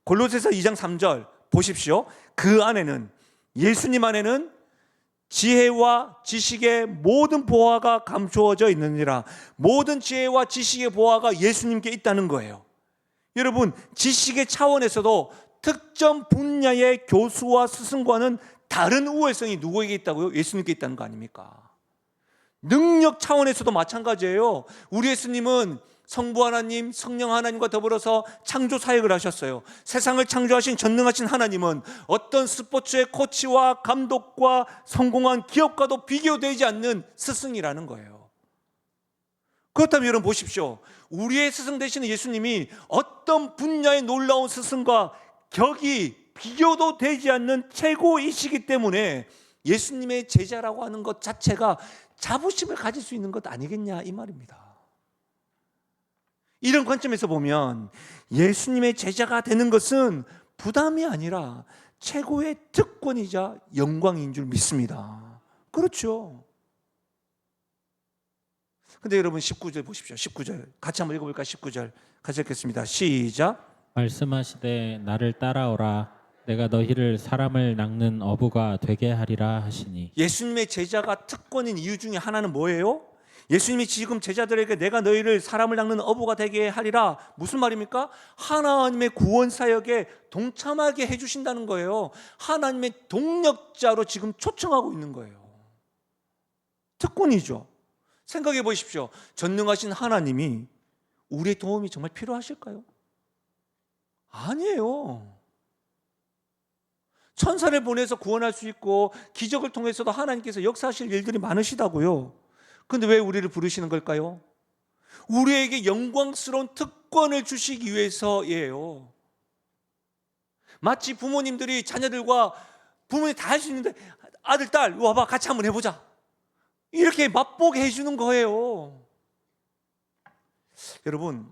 골로새서 2장 3절 보십시오. 그 안에는, 예수님 안에는 지혜와 지식의 모든 보화가 감추어져 있느니라. 모든 지혜와 지식의 보화가 예수님께 있다는 거예요. 여러분, 지식의 차원에서도 특정 분야의 교수와 스승과는 다른 우월성이 누구에게 있다고요? 예수님께 있다는 거 아닙니까? 능력 차원에서도 마찬가지예요. 우리 예수님은 성부 하나님, 성령 하나님과 더불어서 창조 사역을 하셨어요. 세상을 창조하신 전능하신 하나님은 어떤 스포츠의 코치와 감독과 성공한 기업과도 비교되지 않는 스승이라는 거예요. 그렇다면 여러분 보십시오. 우리의 스승 되시는 예수님이 어떤 분야의 놀라운 스승과 격이 비교도 되지 않는 최고이시기 때문에 예수님의 제자라고 하는 것 자체가 자부심을 가질 수 있는 것 아니겠냐 이 말입니다. 이런 관점에서 보면 예수님의 제자가 되는 것은 부담이 아니라 최고의 특권이자 영광인 줄 믿습니다. 그렇죠. 근데 여러분 19절 보십시오. 19절 같이 한번 읽어볼까요? 19절 같이 읽겠습니다. 시작. 말씀하시되 나를 따라오라. 내가 너희를 사람을 낚는 어부가 되게 하리라 하시니. 예수님의 제자가 특권인 이유 중에 하나는 뭐예요? 예수님이 지금 제자들에게 내가 너희를 사람을 낚는 어부가 되게 하리라, 무슨 말입니까? 하나님의 구원 사역에 동참하게 해주신다는 거예요. 하나님의 동력자로 지금 초청하고 있는 거예요. 특권이죠. 생각해 보십시오. 전능하신 하나님이 우리의 도움이 정말 필요하실까요? 아니에요. 천사를 보내서 구원할 수 있고 기적을 통해서도 하나님께서 역사하실 일들이 많으시다고요. 그런데 왜 우리를 부르시는 걸까요? 우리에게 영광스러운 특권을 주시기 위해서예요. 마치 부모님들이 자녀들과 부모님 다 할 수 있는데 아들, 딸 와봐 같이 한번 해보자 이렇게 맛보게 해주는 거예요. 여러분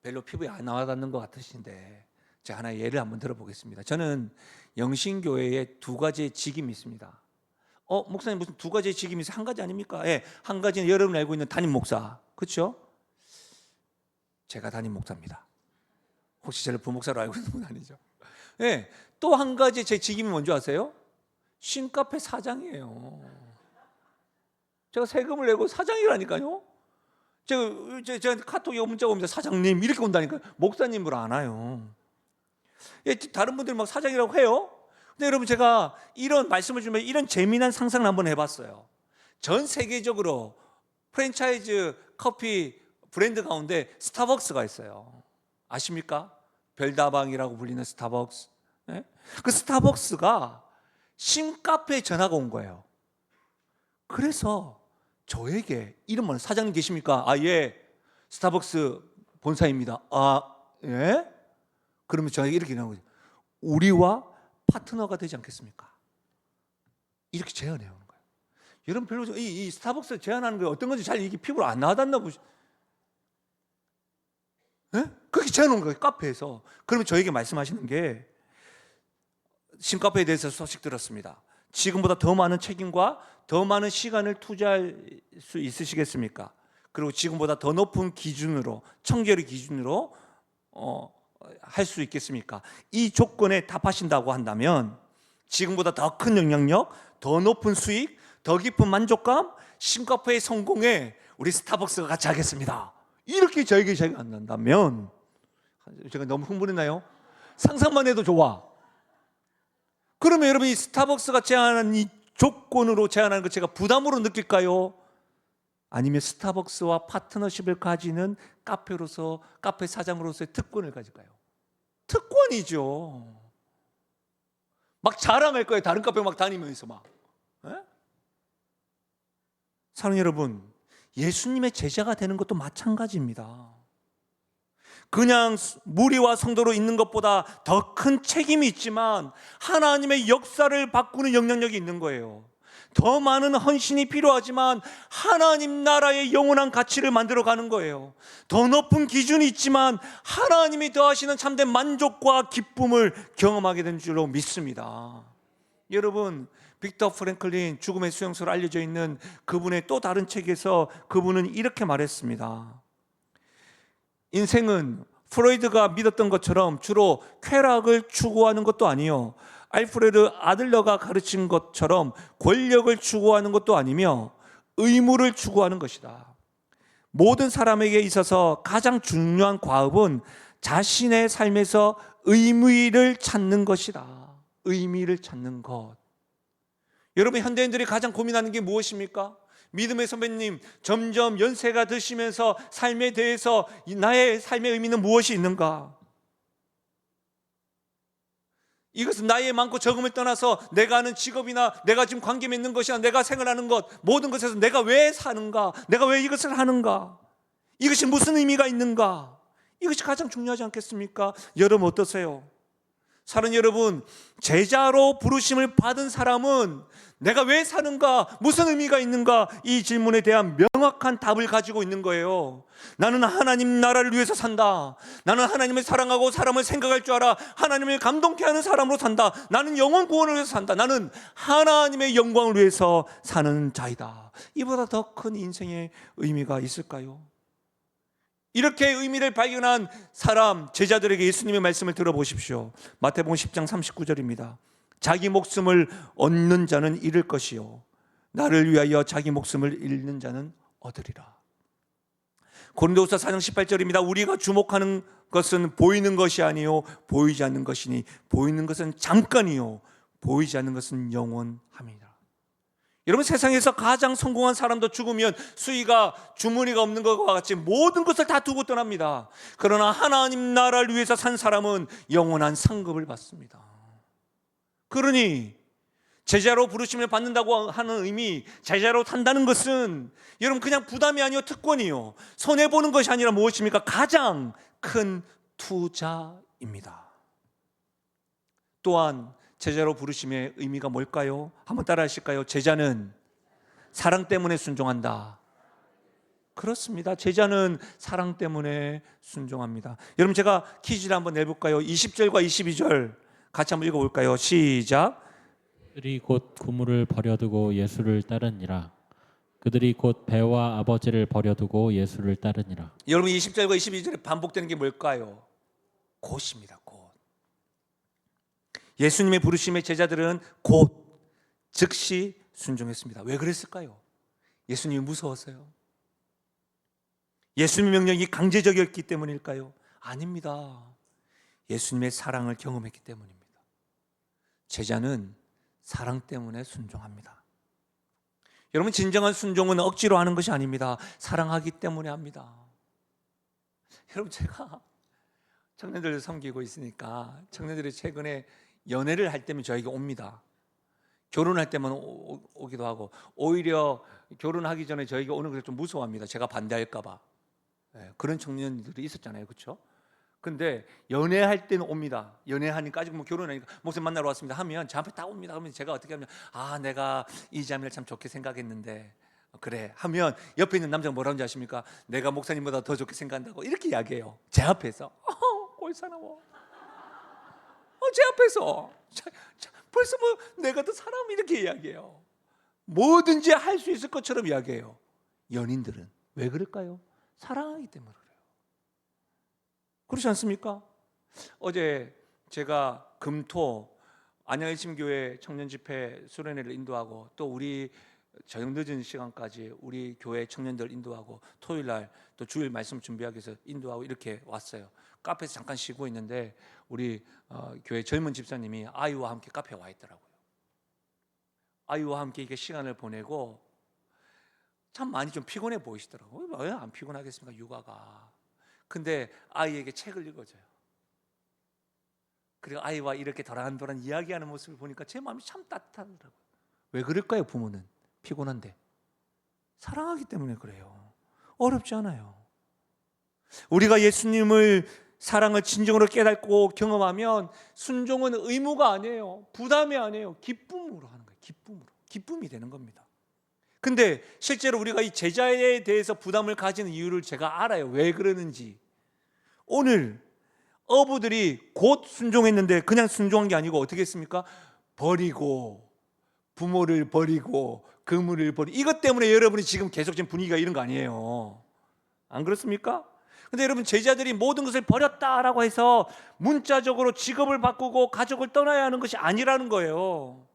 별로 피부에 안 와닿는 것 같으신데 제가 하나의 예를 한번 들어보겠습니다. 저는 영신교회에 두 가지의 직임이 있습니다. 목사님 무슨 두 가지의 직임이 있어요? 한 가지 아닙니까? 예, 한 가지는 여러분이 알고 있는 담임 목사, 그렇죠? 제가 담임 목사입니다. 혹시 저를 부목사로 알고 있는 분 아니죠? 예, 또 한 가지 제 직임이 뭔지 아세요? 쉰카페 사장이에요. 제가 세금을 내고 사장이라니까요. 제가 카톡에 문자가 옵니다. 사장님 이렇게 온다니까요. 목사님으로 안 와요. 예, 다른 분들 막 사장이라고 해요. 근데 여러분 제가 이런 말씀을 주면 이런 재미난 상상을 한번 해봤어요. 전 세계적으로 프랜차이즈 커피 브랜드 가운데 스타벅스가 있어요. 아십니까? 별다방이라고 불리는 스타벅스. 네? 그 스타벅스가 신카페에 전화가 온 거예요. 그래서 저에게 이름은 사장님 계십니까? 아, 예. 스타벅스 본사입니다. 아, 예? 그러면 저에게 이렇게 나오는 거죠. 우리와 파트너가 되지 않겠습니까? 이렇게 제안해 오는 거예요. 여러분 별로 이 스타벅스 제안하는 게 어떤 건지 잘 이게 피부로 안 나와닿나 보시. 예? 그렇게 제안 온 거예요. 카페에서. 그러면 저에게 말씀하시는 게 신카페에 대해서 소식 들었습니다. 지금보다 더 많은 책임과 더 많은 시간을 투자할 수 있으시겠습니까? 그리고 지금보다 더 높은 기준으로, 청결의 기준으로 할 수 있겠습니까? 이 조건에 답하신다고 한다면 지금보다 더 큰 영향력, 더 높은 수익, 더 깊은 만족감, 싱가포르의 성공에 우리 스타벅스가 같이 하겠습니다. 이렇게 저에게 제안한다면 제가 너무 흥분했나요? 상상만 해도 좋아. 그러면 여러분 이 스타벅스가 제안하는 이 조건으로 제안하는 것 제가 부담으로 느낄까요? 아니면 스타벅스와 파트너십을 가지는 카페 사장으로서의 특권을 가질까요? 특권이죠. 막 자랑할 거예요. 다른 카페 막 다니면서 막. 에? 사랑하는 여러분, 예수님의 제자가 되는 것도 마찬가지입니다. 그냥 무리와 성도로 있는 것보다 더 큰 책임이 있지만 하나님의 역사를 바꾸는 영향력이 있는 거예요. 더 많은 헌신이 필요하지만 하나님 나라의 영원한 가치를 만들어 가는 거예요. 더 높은 기준이 있지만 하나님이 더하시는 참된 만족과 기쁨을 경험하게 된 줄로 믿습니다. 여러분, 빅터 프랭클린 죽음의 수용소로 알려져 있는 그분의 또 다른 책에서 그분은 이렇게 말했습니다. 인생은 프로이드가 믿었던 것처럼 주로 쾌락을 추구하는 것도 아니요, 알프레드 아들러가 가르친 것처럼 권력을 추구하는 것도 아니며 의무를 추구하는 것이다. 모든 사람에게 있어서 가장 중요한 과업은 자신의 삶에서 의미를 찾는 것이다. 의미를 찾는 것. 여러분, 현대인들이 가장 고민하는 게 무엇입니까? 믿음의 선배님, 점점 연세가 드시면서 삶에 대해서 나의 삶의 의미는 무엇이 있는가? 이것은 나의 많고 적음을 떠나서 내가 하는 직업이나 내가 지금 관계 맺는 것이나 내가 생활하는 것, 모든 것에서 내가 왜 사는가? 내가 왜 이것을 하는가? 이것이 무슨 의미가 있는가? 이것이 가장 중요하지 않겠습니까? 여러분 어떠세요? 사랑하는 여러분, 제자로 부르심을 받은 사람은 내가 왜 사는가? 무슨 의미가 있는가? 이 질문에 대한 명확한 답을 가지고 있는 거예요. 나는 하나님 나라를 위해서 산다. 나는 하나님을 사랑하고 사람을 생각할 줄 알아. 하나님을 감동케 하는 사람으로 산다. 나는 영혼 구원을 위해서 산다. 나는 하나님의 영광을 위해서 사는 자이다. 이보다 더 큰 인생의 의미가 있을까요? 이렇게 의미를 발견한 사람, 제자들에게 예수님의 말씀을 들어보십시오. 마태복음 10장 39절입니다. 자기 목숨을 얻는 자는 잃을 것이요, 나를 위하여 자기 목숨을 잃는 자는 얻으리라. 고린도후서 4장 18절입니다. 우리가 주목하는 것은 보이는 것이 아니요 보이지 않는 것이니 보이는 것은 잠깐이요 보이지 않는 것은 영원함이라. 여러분, 세상에서 가장 성공한 사람도 죽으면 수위가 주머니가 없는 것과 같이 모든 것을 다 두고 떠납니다. 그러나 하나님 나라를 위해서 산 사람은 영원한 상급을 받습니다. 그러니 제자로 부르심을 받는다고 하는 의미, 제자로 산다는 것은 여러분 그냥 부담이 아니요 특권이요, 손해보는 것이 아니라 무엇입니까? 가장 큰 투자입니다. 또한 제자로 부르심의 의미가 뭘까요? 한번 따라 하실까요? 제자는 사랑 때문에 순종한다. 그렇습니다. 제자는 사랑 때문에 순종합니다. 여러분, 제가 퀴즈를 한번 내볼까요? 20절과 22절 같이 한번 읽어볼까요? 시작. 그들이 곧 구물을 버려두고 예수를 따르니라. 그들이 곧 배와 아버지를 버려두고 예수를 따르니라. 여러분, 20절과 22절에 반복되는 게 뭘까요? 곧입니다. 곧. 예수님의 부르심의 제자들은 곧 즉시 순종했습니다. 왜 그랬을까요? 예수님이 무서웠어요? 예수님의 명령이 강제적이었기 때문일까요? 아닙니다. 예수님의 사랑을 경험했기 때문입니다. 제자는 사랑 때문에 순종합니다. 여러분, 진정한 순종은 억지로 하는 것이 아닙니다. 사랑하기 때문에 합니다. 여러분, 제가 청년들을 섬기고 있으니까 청년들이 최근에 연애를 할 때면 저에게 옵니다. 결혼할 때만 오기도 하고, 오히려 결혼하기 전에 저에게 오는 것을 좀 무서워합니다. 제가 반대할까 봐. 그런 청년들이 있었잖아요. 그렇죠? 근데 연애할 때는 옵니다. 연애하니까 아직 뭐 결혼하니까 목사님 만나러 왔습니다 하면 제 앞에 딱 옵니다. 그러면 제가 어떻게 하면, 내가 이 자매를 참 좋게 생각했는데 그래 하면 옆에 있는 남자가 뭐라고 하는지 아십니까? 내가 목사님보다 더 좋게 생각한다고 이렇게 이야기해요. 제 앞에서. 꼴사나워. 제 앞에서 벌써 뭐 내가 더 사람 이렇게 이야기해요. 뭐든지 할 수 있을 것처럼 이야기해요. 연인들은 왜 그럴까요? 사랑하기 때문에 그래요. 그렇지 않습니까? 어제 제가 금토 안양일침교회 청년집회 수련회를 인도하고 또 우리 저녁 늦은 시간까지 우리 교회 청년들 인도하고 토요일 날 또 주일 말씀 준비하기 위해서 인도하고 이렇게 왔어요. 카페에서 잠깐 쉬고 있는데 우리 교회 젊은 집사님이 아이와 함께 카페에 와 있더라고요. 아이와 함께 이렇게 시간을 보내고 참 많이 좀 피곤해 보이시더라고요. 왜 안 피곤하겠습니까? 육아가. 근데 아이에게 책을 읽어줘요. 그리고 아이와 이렇게 도란도란 이야기하는 모습을 보니까 제 마음이 참 따뜻하더라고요. 왜 그럴까요? 부모는 피곤한데 사랑하기 때문에 그래요. 어렵지 않아요. 우리가 예수님을 사랑을 진정으로 깨닫고 경험하면 순종은 의무가 아니에요. 부담이 아니에요. 기쁨으로 하는 거예요. 기쁨이 되는 겁니다. 근데 실제로 우리가 이 제자에 대해서 부담을 가지는 이유를 제가 알아요. 왜 그러는지. 오늘 어부들이 곧 순종했는데 그냥 순종한 게 아니고 어떻게 했습니까? 버리고 부모를 버리고 그물을 버리고 이것 때문에 여러분이 지금 분위기가 이런 거 아니에요. 안 그렇습니까? 근데 여러분 제자들이 모든 것을 버렸다라고 해서 문자적으로 직업을 바꾸고 가족을 떠나야 하는 것이 아니라는 거예요.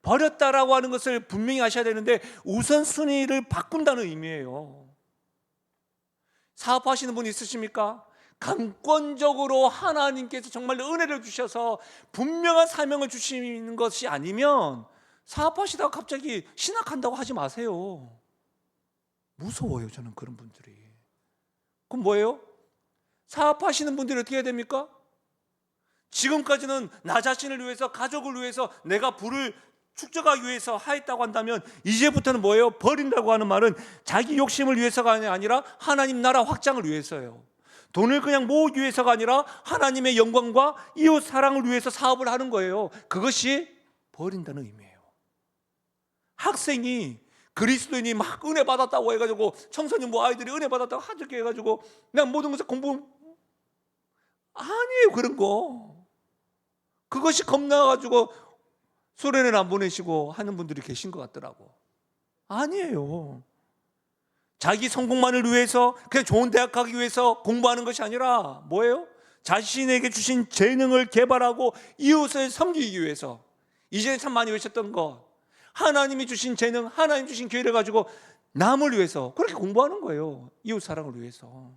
버렸다라고 하는 것을 분명히 아셔야 되는데 우선순위를 바꾼다는 의미예요. 사업하시는 분 있으십니까? 강권적으로 하나님께서 정말 은혜를 주셔서 분명한 사명을 주시는 것이 아니면 사업하시다가 갑자기 신학한다고 하지 마세요. 무서워요, 저는 그런 분들이. 그럼 뭐예요? 사업하시는 분들이 어떻게 해야 됩니까? 지금까지는 나 자신을 위해서 가족을 위해서 내가 부를 축적하기 위해서 하였다고 한다면 이제부터는 뭐예요? 버린다고 하는 말은 자기 욕심을 위해서가 아니라 하나님 나라 확장을 위해서예요. 돈을 그냥 모으기 위해서가 아니라 하나님의 영광과 이웃 사랑을 위해서 사업을 하는 거예요. 그것이 버린다는 의미예요. 학생이 그리스도인이 막 은혜 받았다고 해가지고 청소년부 아이들이 은혜 받았다고 하적게 해가지고 그냥 모든 것을 공부 아니에요. 그런 거 그것이 겁나가지고 수련회를 안 보내시고 하는 분들이 계신 것 같더라고. 아니에요. 자기 성공만을 위해서 그냥 좋은 대학 가기 위해서 공부하는 것이 아니라 뭐예요? 자신에게 주신 재능을 개발하고 이웃을 섬기기 위해서. 이전에 참 많이 외쳤던 것, 하나님이 주신 재능, 하나님 주신 기회를 가지고 남을 위해서 그렇게 공부하는 거예요. 이웃 사랑을 위해서.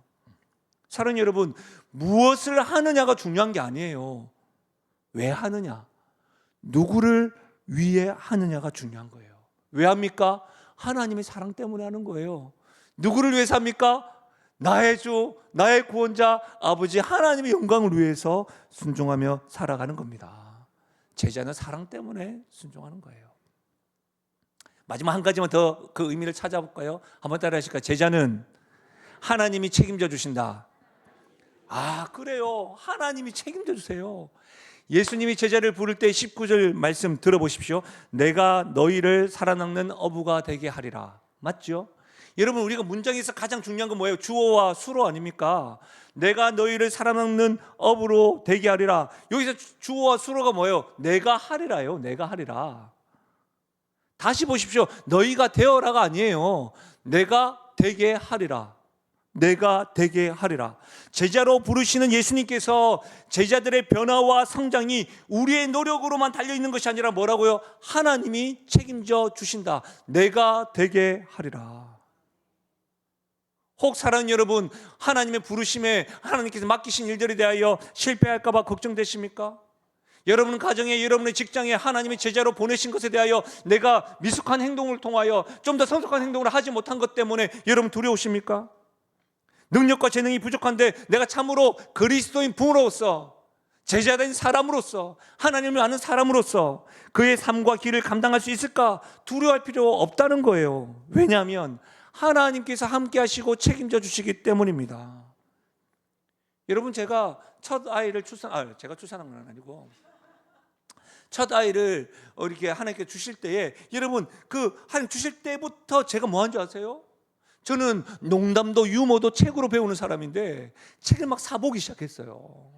사랑하는 여러분, 무엇을 하느냐가 중요한 게 아니에요. 왜 하느냐, 누구를 위해 하느냐가 중요한 거예요. 왜 합니까? 하나님의 사랑 때문에 하는 거예요. 누구를 위해서 합니까? 나의 주, 나의 구원자 아버지 하나님의 영광을 위해서 순종하며 살아가는 겁니다. 제자는 사랑 때문에 순종하는 거예요. 마지막 한 가지만 더 그 의미를 찾아볼까요? 한번 따라 하실까요? 제자는 하나님이 책임져 주신다. 아, 그래요. 하나님이 책임져 주세요. 예수님이 제자를 부를 때 19절 말씀 들어보십시오. 내가 너희를 살아남는 어부가 되게 하리라. 맞죠? 여러분, 우리가 문장에서 가장 중요한 건 뭐예요? 주어와 수로 아닙니까? 내가 너희를 살아남는 어부로 되게 하리라. 여기서 주어와 수로가 뭐예요? 내가 하리라요. 내가 하리라. 다시 보십시오. 너희가 되어라가 아니에요. 내가 되게 하리라. 내가 되게 하리라. 제자로 부르시는 예수님께서 제자들의 변화와 성장이 우리의 노력으로만 달려있는 것이 아니라 뭐라고요? 하나님이 책임져 주신다. 내가 되게 하리라. 혹 사랑하는 여러분, 하나님의 부르심에 하나님께서 맡기신 일들에 대하여 실패할까 봐 걱정되십니까? 여러분 가정에, 여러분의 직장에 하나님의 제자로 보내신 것에 대하여 내가 미숙한 행동을 통하여 좀 더 성숙한 행동을 하지 못한 것 때문에 여러분 두려우십니까? 능력과 재능이 부족한데 내가 참으로 그리스도인 부모로서, 제자된 사람으로서, 하나님을 아는 사람으로서 그의 삶과 길을 감당할 수 있을까? 두려워할 필요 없다는 거예요. 왜냐하면 하나님께서 함께 하시고 책임져 주시기 때문입니다. 여러분, 제가 첫 아이를 제가 출산한 건 아니고 첫 아이를 이렇게 하나님께 주실 때에 여러분 하나님 주실 때부터 제가 뭐 한 줄 아세요? 저는 농담도 유머도 책으로 배우는 사람인데 책을 막 사보기 시작했어요.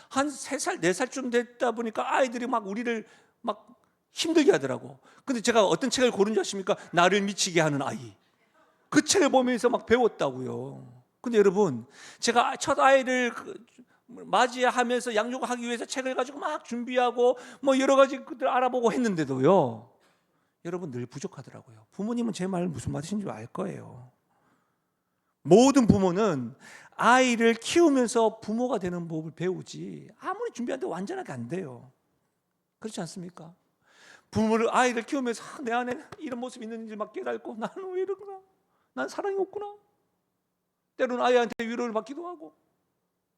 한 3살, 4살쯤 됐다 보니까 아이들이 막 우리를 막 힘들게 하더라고. 근데 제가 어떤 책을 고른 줄 아십니까? 나를 미치게 하는 아이. 그 책을 보면서 막 배웠다고요. 근데 여러분, 제가 첫 아이를 맞이하면서 양육하기 위해서 책을 가지고 막 준비하고 뭐 여러 가지 것들 알아보고 했는데도요, 여러분 늘 부족하더라고요. 부모님은 제 말 무슨 말이신지 알 거예요. 모든 부모는 아이를 키우면서 부모가 되는 법을 배우지 아무리 준비해도 완전하게 안 돼요. 그렇지 않습니까? 아이를 키우면서 내 안에 이런 모습이 있는지 막 깨닫고, 나는 왜 이러구나, 난 사랑이 없구나, 때로는 아이한테 위로를 받기도 하고.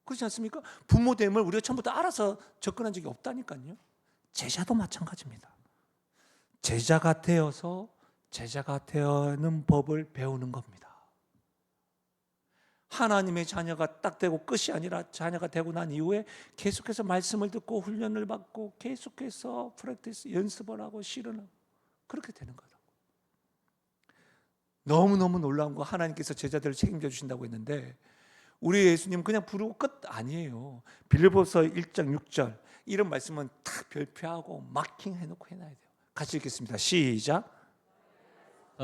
그렇지 않습니까? 부모됨을 우리가 처음부터 알아서 접근한 적이 없다니까요. 제자도 마찬가지입니다. 제자가 되어서 제자가 되는 법을 배우는 겁니다. 하나님의 자녀가 딱 되고 끝이 아니라 자녀가 되고 난 이후에 계속해서 말씀을 듣고 훈련을 받고 계속해서 프랙티스 연습을 하고 실현하고 그렇게 되는 거라고. 너무너무 놀라운 거, 하나님께서 제자들을 책임져 주신다고 했는데 우리 예수님 그냥 부르고 끝 아니에요. 빌립보서 1장 6절 이런 말씀은 딱 별표하고 마킹 해놓고 해놔야 돼요. 같이 읽겠습니다. 시작.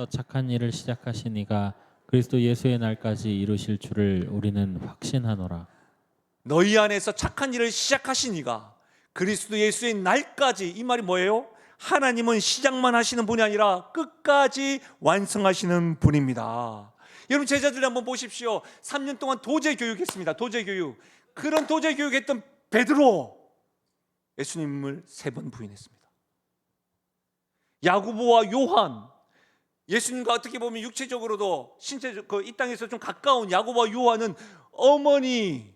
착한 일을 시작하신 이가 그리스도 예수의 날까지 이루실 줄을 우리는 확신하노라. 너희 안에서 착한 일을 시작하신 이가 그리스도 예수의 날까지, 이 말이 뭐예요? 하나님은 시작만 하시는 분이 아니라 끝까지 완성하시는 분입니다. 여러분 제자들 한번 보십시오. 3년 동안 도제 교육했습니다. 도제 교육. 그런 도제 교육했던 베드로 예수님을 3번 부인했습니다. 야고보와 요한, 예수님과 어떻게 보면 육체적으로도 신체적 이 땅에서 좀 가까운 야고보와 요한은 어머니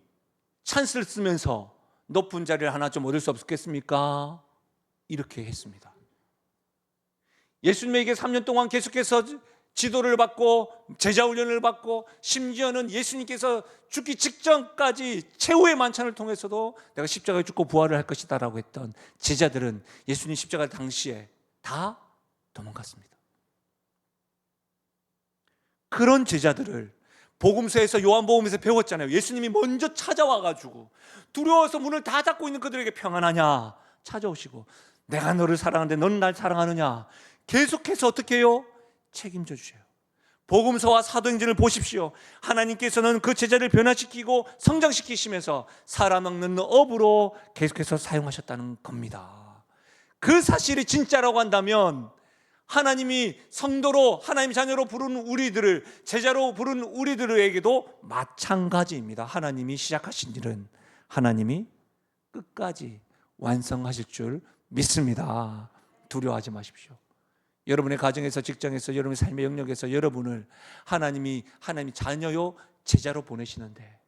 찬스를 쓰면서 높은 자리를 하나 좀 얻을 수 없겠습니까? 이렇게 했습니다. 예수님에게 3년 동안 계속해서 지도를 받고 제자 훈련을 받고 심지어는 예수님께서 죽기 직전까지 최후의 만찬을 통해서도 내가 십자가에 죽고 부활을 할 것이다 라고 했던 제자들은 예수님 십자가 당시에 다 도망갔습니다. 그런 제자들을 복음서에서, 요한복음에서 배웠잖아요. 예수님이 먼저 찾아와가지고 두려워서 문을 다 닫고 있는 그들에게 평안하냐 찾아오시고, 내가 너를 사랑하는데 너는 날 사랑하느냐, 계속해서 어떻게 해요? 책임져 주셔요. 복음서와 사도행전을 보십시오. 하나님께서는 그 제자를 변화시키고 성장시키시면서 살아먹는 업으로 계속해서 사용하셨다는 겁니다. 그 사실이 진짜라고 한다면 하나님이 성도로, 하나님 자녀로 부르는 우리들을, 제자로 부르는 우리들에게도 마찬가지입니다. 하나님이 시작하신 일은 하나님이 끝까지 완성하실 줄 믿습니다. 두려워하지 마십시오. 여러분의 가정에서, 직장에서, 여러분의 삶의 영역에서 여러분을 하나님이 자녀요 제자로 보내시는데,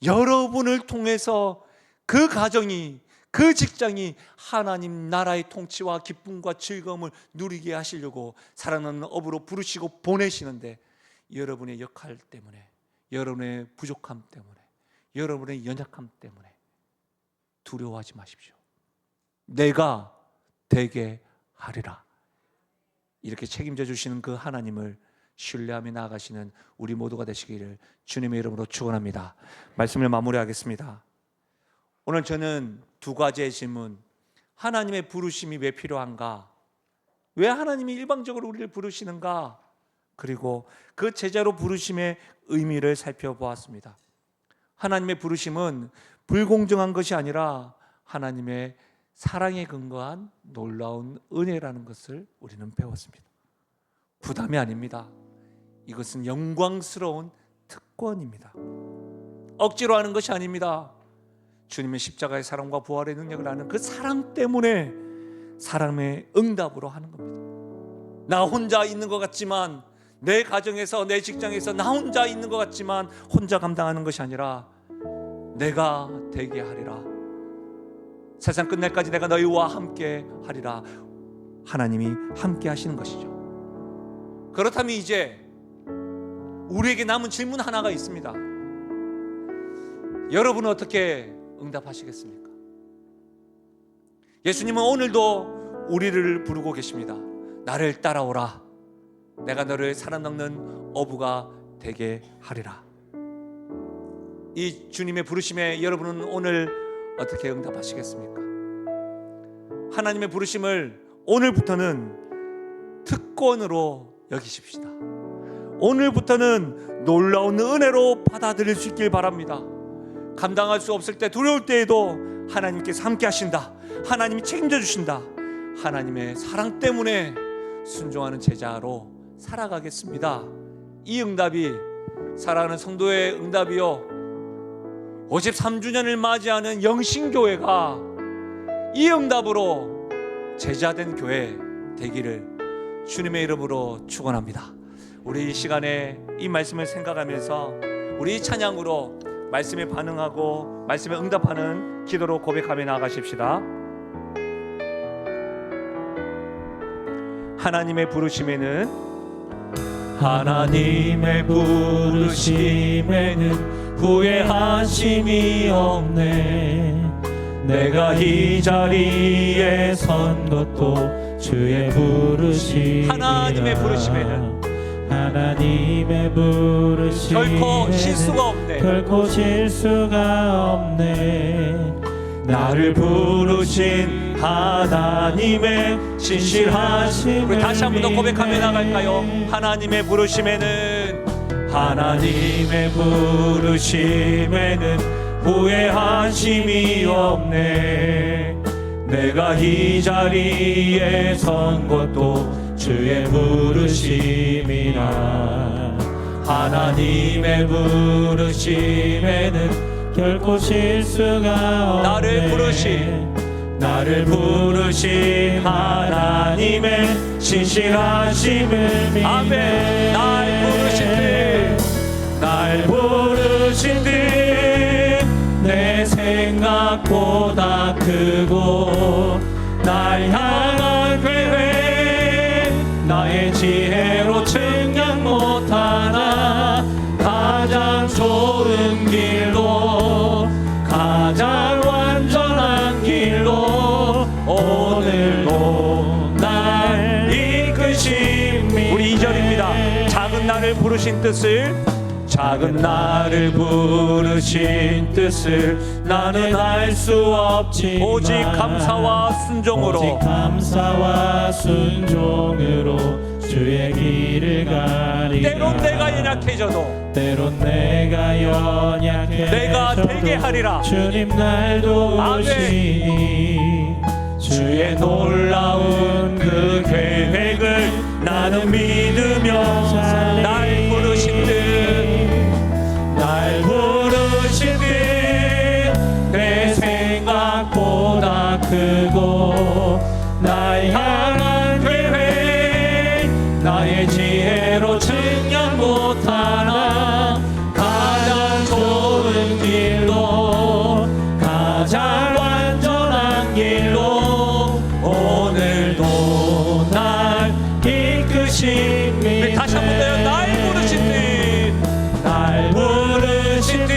여러분을 통해서 그 가정이, 그 직장이 하나님 나라의 통치와 기쁨과 즐거움을 누리게 하시려고 살아남는 업으로 부르시고 보내시는데, 여러분의 역할 때문에, 여러분의 부족함 때문에, 여러분의 연약함 때문에 두려워하지 마십시오. 내가 되게 하리라. 이렇게 책임져 주시는 그 하나님을 신뢰하며 나아가시는 우리 모두가 되시기를 주님의 이름으로 축원합니다. 말씀을 마무리하겠습니다. 오늘 저는 2가지의 질문, 하나님의 부르심이 왜 필요한가? 왜 하나님이 일방적으로 우리를 부르시는가? 그리고 그 제자로 부르심의 의미를 살펴보았습니다. 하나님의 부르심은 불공정한 것이 아니라 하나님의 사랑에 근거한 놀라운 은혜라는 것을 우리는 배웠습니다. 부담이 아닙니다. 이것은 영광스러운 특권입니다. 억지로 하는 것이 아닙니다. 주님의 십자가의 사랑과 부활의 능력을 아는 그 사랑 때문에 사랑의 응답으로 하는 겁니다. 나 혼자 있는 것 같지만, 내 가정에서, 내 직장에서 나 혼자 있는 것 같지만 혼자 감당하는 것이 아니라 내가 되게 하리라. 세상 끝날까지 내가 너희와 함께 하리라. 하나님이 함께 하시는 것이죠. 그렇다면 이제 우리에게 남은 질문 하나가 있습니다. 여러분은 어떻게 응답하시겠습니까? 예수님은 오늘도 우리를 부르고 계십니다. 나를 따라오라. 내가 너를 살아남는 어부가 되게 하리라. 이 주님의 부르심에 여러분은 오늘 어떻게 응답하시겠습니까? 하나님의 부르심을 오늘부터는 특권으로 여기십시다. 오늘부터는 놀라운 은혜로 받아들일 수 있길 바랍니다. 감당할 수 없을 때, 두려울 때에도 하나님께서 함께 하신다. 하나님이 책임져 주신다. 하나님의 사랑 때문에 순종하는 제자로 살아가겠습니다. 이 응답이 사랑하는 성도의 응답이요, 53주년을 맞이하는 영신교회가 이 응답으로 제자된 교회 되기를 주님의 이름으로 축원합니다. 우리 이 시간에 이 말씀을 생각하면서 우리 찬양으로 말씀에 반응하고 말씀에 응답하는 기도로 고백하며 나아가십시다. 하나님의 부르심에는 후회하심이 없네. 내가 이 자리에 선 것도 주의 부르심이라. 하나님의 부르심에는 결코 실수가 없네. 결코 실수가 없네. 나를 부르신 하나님의 진실하심을 우리 다시 한 번 더 고백하며 나갈까요? 하나님의 부르심에는 후회하심이 없네. 내가 이 자리에 선 것도 주의 부르심이라. 하나님의 부르심에는 결코 실수가 없네. 나를 부르신 하나님의 진실하심을 믿네. 아멘. 날 부르신 듯 내 생각보다 크고 날 향한 계획 나의 지혜로 측량 못하나 가장 좋은 길로 가장 완전한 길로 오늘도 날 이끄십니다. 우리 2절입니다. 작은 나를 부르신 뜻을 나는 알 수 없지만 오직 감사와 순종으로 주의 길을 가리라. 때론 내가 연약해져도 내가 되게 하리라. 주님 날 도우시니 주의 놀라운 그 계획을 나는 믿으며 날 부르신 듯 내 생각보다 크고 날 향한 계획 나의 지혜로 측량 못하나 가장 좋은 길로 가장 완전한 길로 오늘도 날 이끄십니다. 다시 한 번 더요. 날 부르신 듯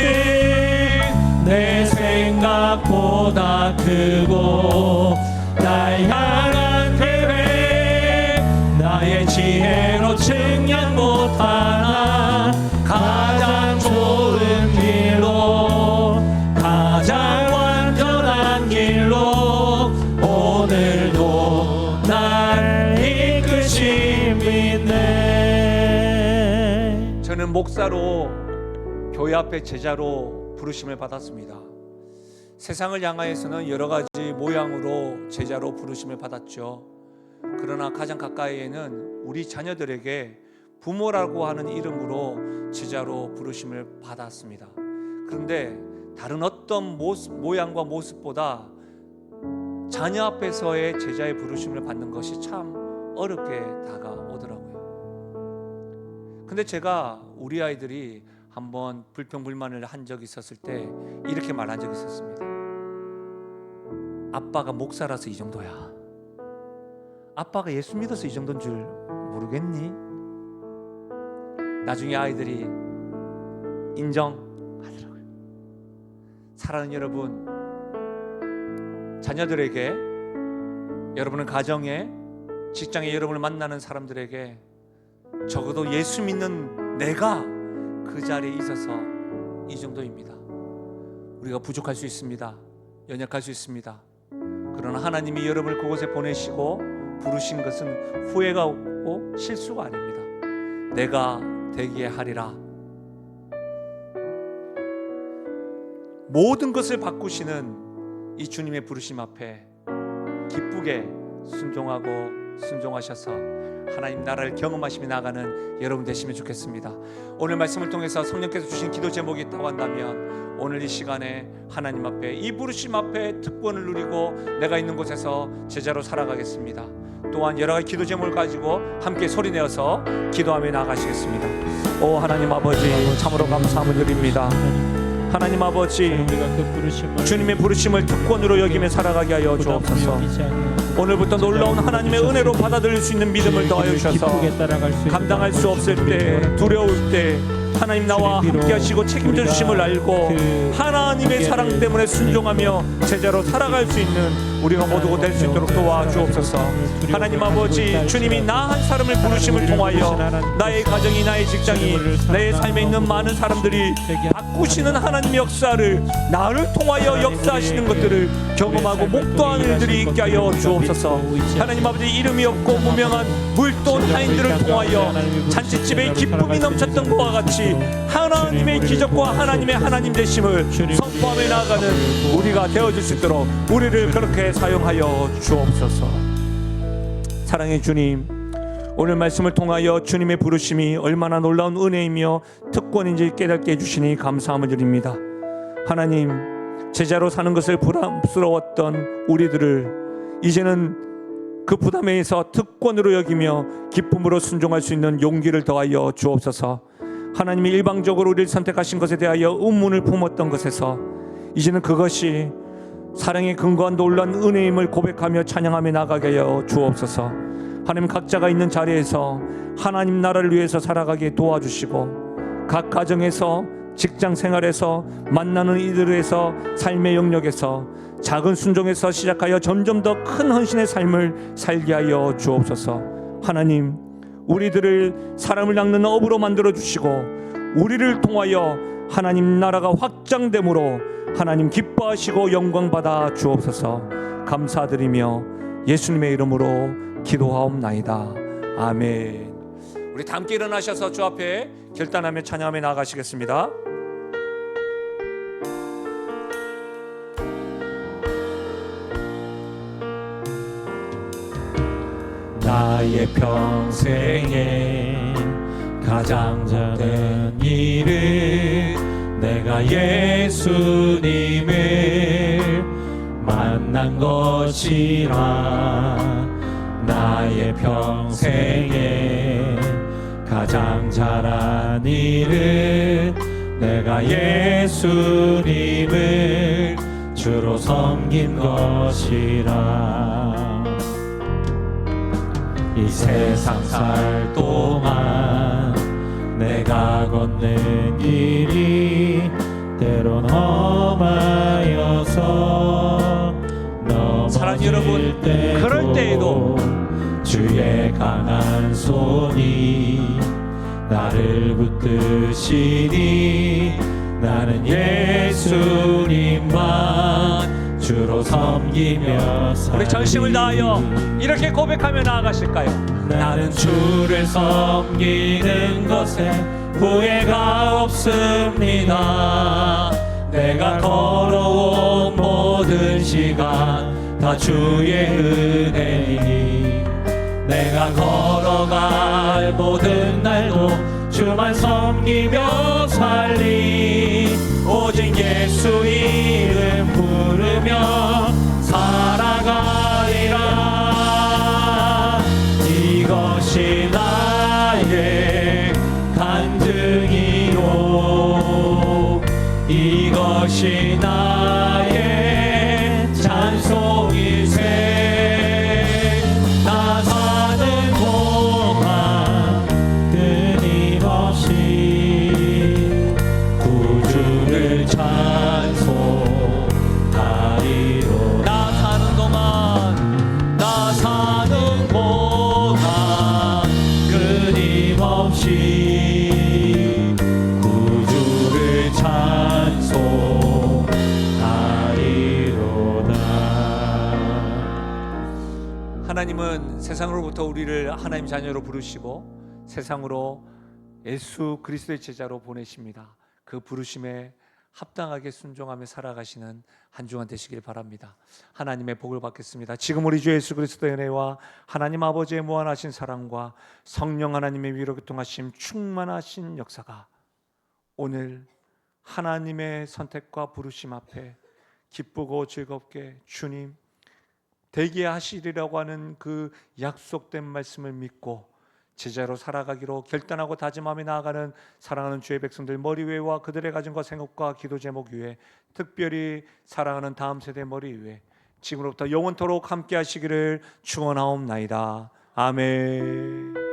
내 생각보다 크고 날 향한 계획 나의 지혜로 측량 못하나 가장 좋은 길로 가장 완전한 길로 오늘도 날 이끄십니다. 저는 목사로 교회 앞에 제자로 부르심을 받았습니다. 세상을 향하여서는 여러 가지 모양으로 제자로 부르심을 받았죠. 그러나 가장 가까이에는 우리 자녀들에게 부모라고 하는 이름으로 제자로 부르심을 받았습니다. 그런데 다른 어떤 모양과 모습보다 자녀 앞에서의 제자의 부르심을 받는 것이 참 어렵게 다가오더라고요. 근데 제가 우리 아이들이 한번 불평불만을 한 적이 있었을 때 이렇게 말한 적이 있었습니다. 아빠가 목사라서 이 정도야. 아빠가 예수 믿어서 이 정도인 줄 모르겠니? 나중에 아이들이 인정하더라고요. 사랑하는 여러분, 자녀들에게, 여러분의 가정에, 직장에 여러분을 만나는 사람들에게 적어도 예수 믿는 내가 그 자리에 있어서 이 정도입니다. 우리가 부족할 수 있습니다. 연약할 수 있습니다. 그러나 하나님이 여러분을 그곳에 보내시고 부르신 것은 후회가 없고 실수가 아닙니다. 내가 되게 하리라. 모든 것을 바꾸시는 이 주님의 부르심 앞에 기쁘게 순종하셔서 하나님 나라를 경험하시며 나가는 여러분 되시면 좋겠습니다. 오늘 말씀을 통해서 성령께서 주신 기도 제목이 있다고 한다면 오늘 이 시간에 하나님 앞에 이 부르심 앞에 특권을 누리고 내가 있는 곳에서 제자로 살아가겠습니다. 또한 여러 가지 기도 제목을 가지고 함께 소리내어서 기도하며 나아가시겠습니다. 오 하나님 아버지, 참으로 감사함을 드립니다. 하나님 아버지, 주님의 부르심을 특권으로 여기며 살아가게 하여 주옵소서. 오늘부터 놀라운 하나님의 은혜로 받아들일 수 있는 믿음을 더하여 주셔서 감당할 수 없을 때, 두려울 때 하나님 나와 함께 하시고 책임져 주심을 알고 하나님의 사랑 때문에 순종하며 제자로 살아갈 수 있는 우리가 모두가 될 수 있도록 도와주옵소서. 하나님 아버지, 주님이 나 한 사람을 부르심을 통하여 나의 가정이, 나의 직장이, 내 삶에 있는 많은 사람들이 바꾸시는 하나님의 역사를, 나를 통하여 역사하시는 것들을 경험하고 목도하는 일들이 있게 하여 주옵소서. 하나님 아버지, 이름이 없고 무명한 물돈 하인들을 통하여 잔치집에 기쁨이 넘쳤던 것과 같이 하나님의 기적과 하나님의 하나님 되심을 선포하며 나아가는 우리가 되어줄 수 있도록 우리를 그렇게 사용하여 주옵소서. 사랑의 주님, 오늘 말씀을 통하여 주님의 부르심이 얼마나 놀라운 은혜이며 특권인지 깨닫게 해주시니 감사함을 드립니다. 하나님, 제자로 사는 것을 부담스러웠던 우리들을 이제는 그 부담에서 특권으로 여기며 기쁨으로 순종할 수 있는 용기를 더하여 주옵소서. 하나님이 일방적으로 우리를 선택하신 것에 대하여 의문을 품었던 것에서 이제는 그것이 사랑의 근거한 놀라운 은혜임을 고백하며 찬양하며 나가게 하여 주옵소서. 하나님, 각자가 있는 자리에서 하나님 나라를 위해서 살아가게 도와주시고 각 가정에서, 직장 생활에서, 만나는 이들에서, 삶의 영역에서 작은 순종에서 시작하여 점점 더 큰 헌신의 삶을 살게 하여 주옵소서. 하나님, 우리들을 사람을 낚는 어부로 만들어 주시고 우리를 통하여 하나님 나라가 확장됨으로 하나님 기뻐하시고 영광 받아 주옵소서. 감사드리며 예수님의 이름으로 기도하옵나이다. 아멘. 우리 다 함께 일어나셔서 주 앞에 결단하며 찬양하며 나아가시겠습니다. 나의 평생에 가장 작은 일은 내가 예수님을 만난 것이라. 나의 평생에 가장 잘한 일은 내가 예수님을 주로 섬긴 것이라. 이 세상 살 동안 내가 걷는 길이 때론 험하여서 사랑하는 여러분, 그럴 때에도 주의 강한 손이 나를 붙드시니 나는 예수님만 주로 섬기며 살리. 우리 전심을 다하여 이렇게 고백하며 나아가실까요? 나는 주를 섬기는 것에 후회가 없습니다. 내가 걸어온 모든 시간 다 주의 은혜니 내가 걸어갈 모든 날도 주만 섬기며 살리. 오직 예수 이름 부르며 살아가리라. 이것이 나의 간증이요 이것이 나의 찬송일세. 나 사는 동안 끊임없이 구주를 찬송하리로. 나 사는 동안 끊임없이 구주를 찬송하리로다. 하나님은 세상으로부터 우리를 하나님 자녀로 부르시고 세상으로 예수 그리스도의 제자로 보내십니다. 그 부르심에 합당하게 순종하며 살아가시는 한 주간 되시길 바랍니다. 하나님의 복을 받겠습니다. 지금 우리 주 예수 그리스도의 은혜와 하나님 아버지의 무한하신 사랑과 성령 하나님의 위로 교통하심 충만하신 역사가 오늘 하나님의 선택과 부르심 앞에 기쁘고 즐겁게 주님 대기하시리라고 하는 그 약속된 말씀을 믿고 제자로 살아가기로 결단하고 다짐하며 나아가는 사랑하는 주의 백성들 머리 위에와 그들의 가정과 생업과 기도 제목 위에, 특별히 사랑하는 다음 세대 머리 위에 지금으로부터 영원토록 함께 하시기를 축원하옵나이다. 아멘.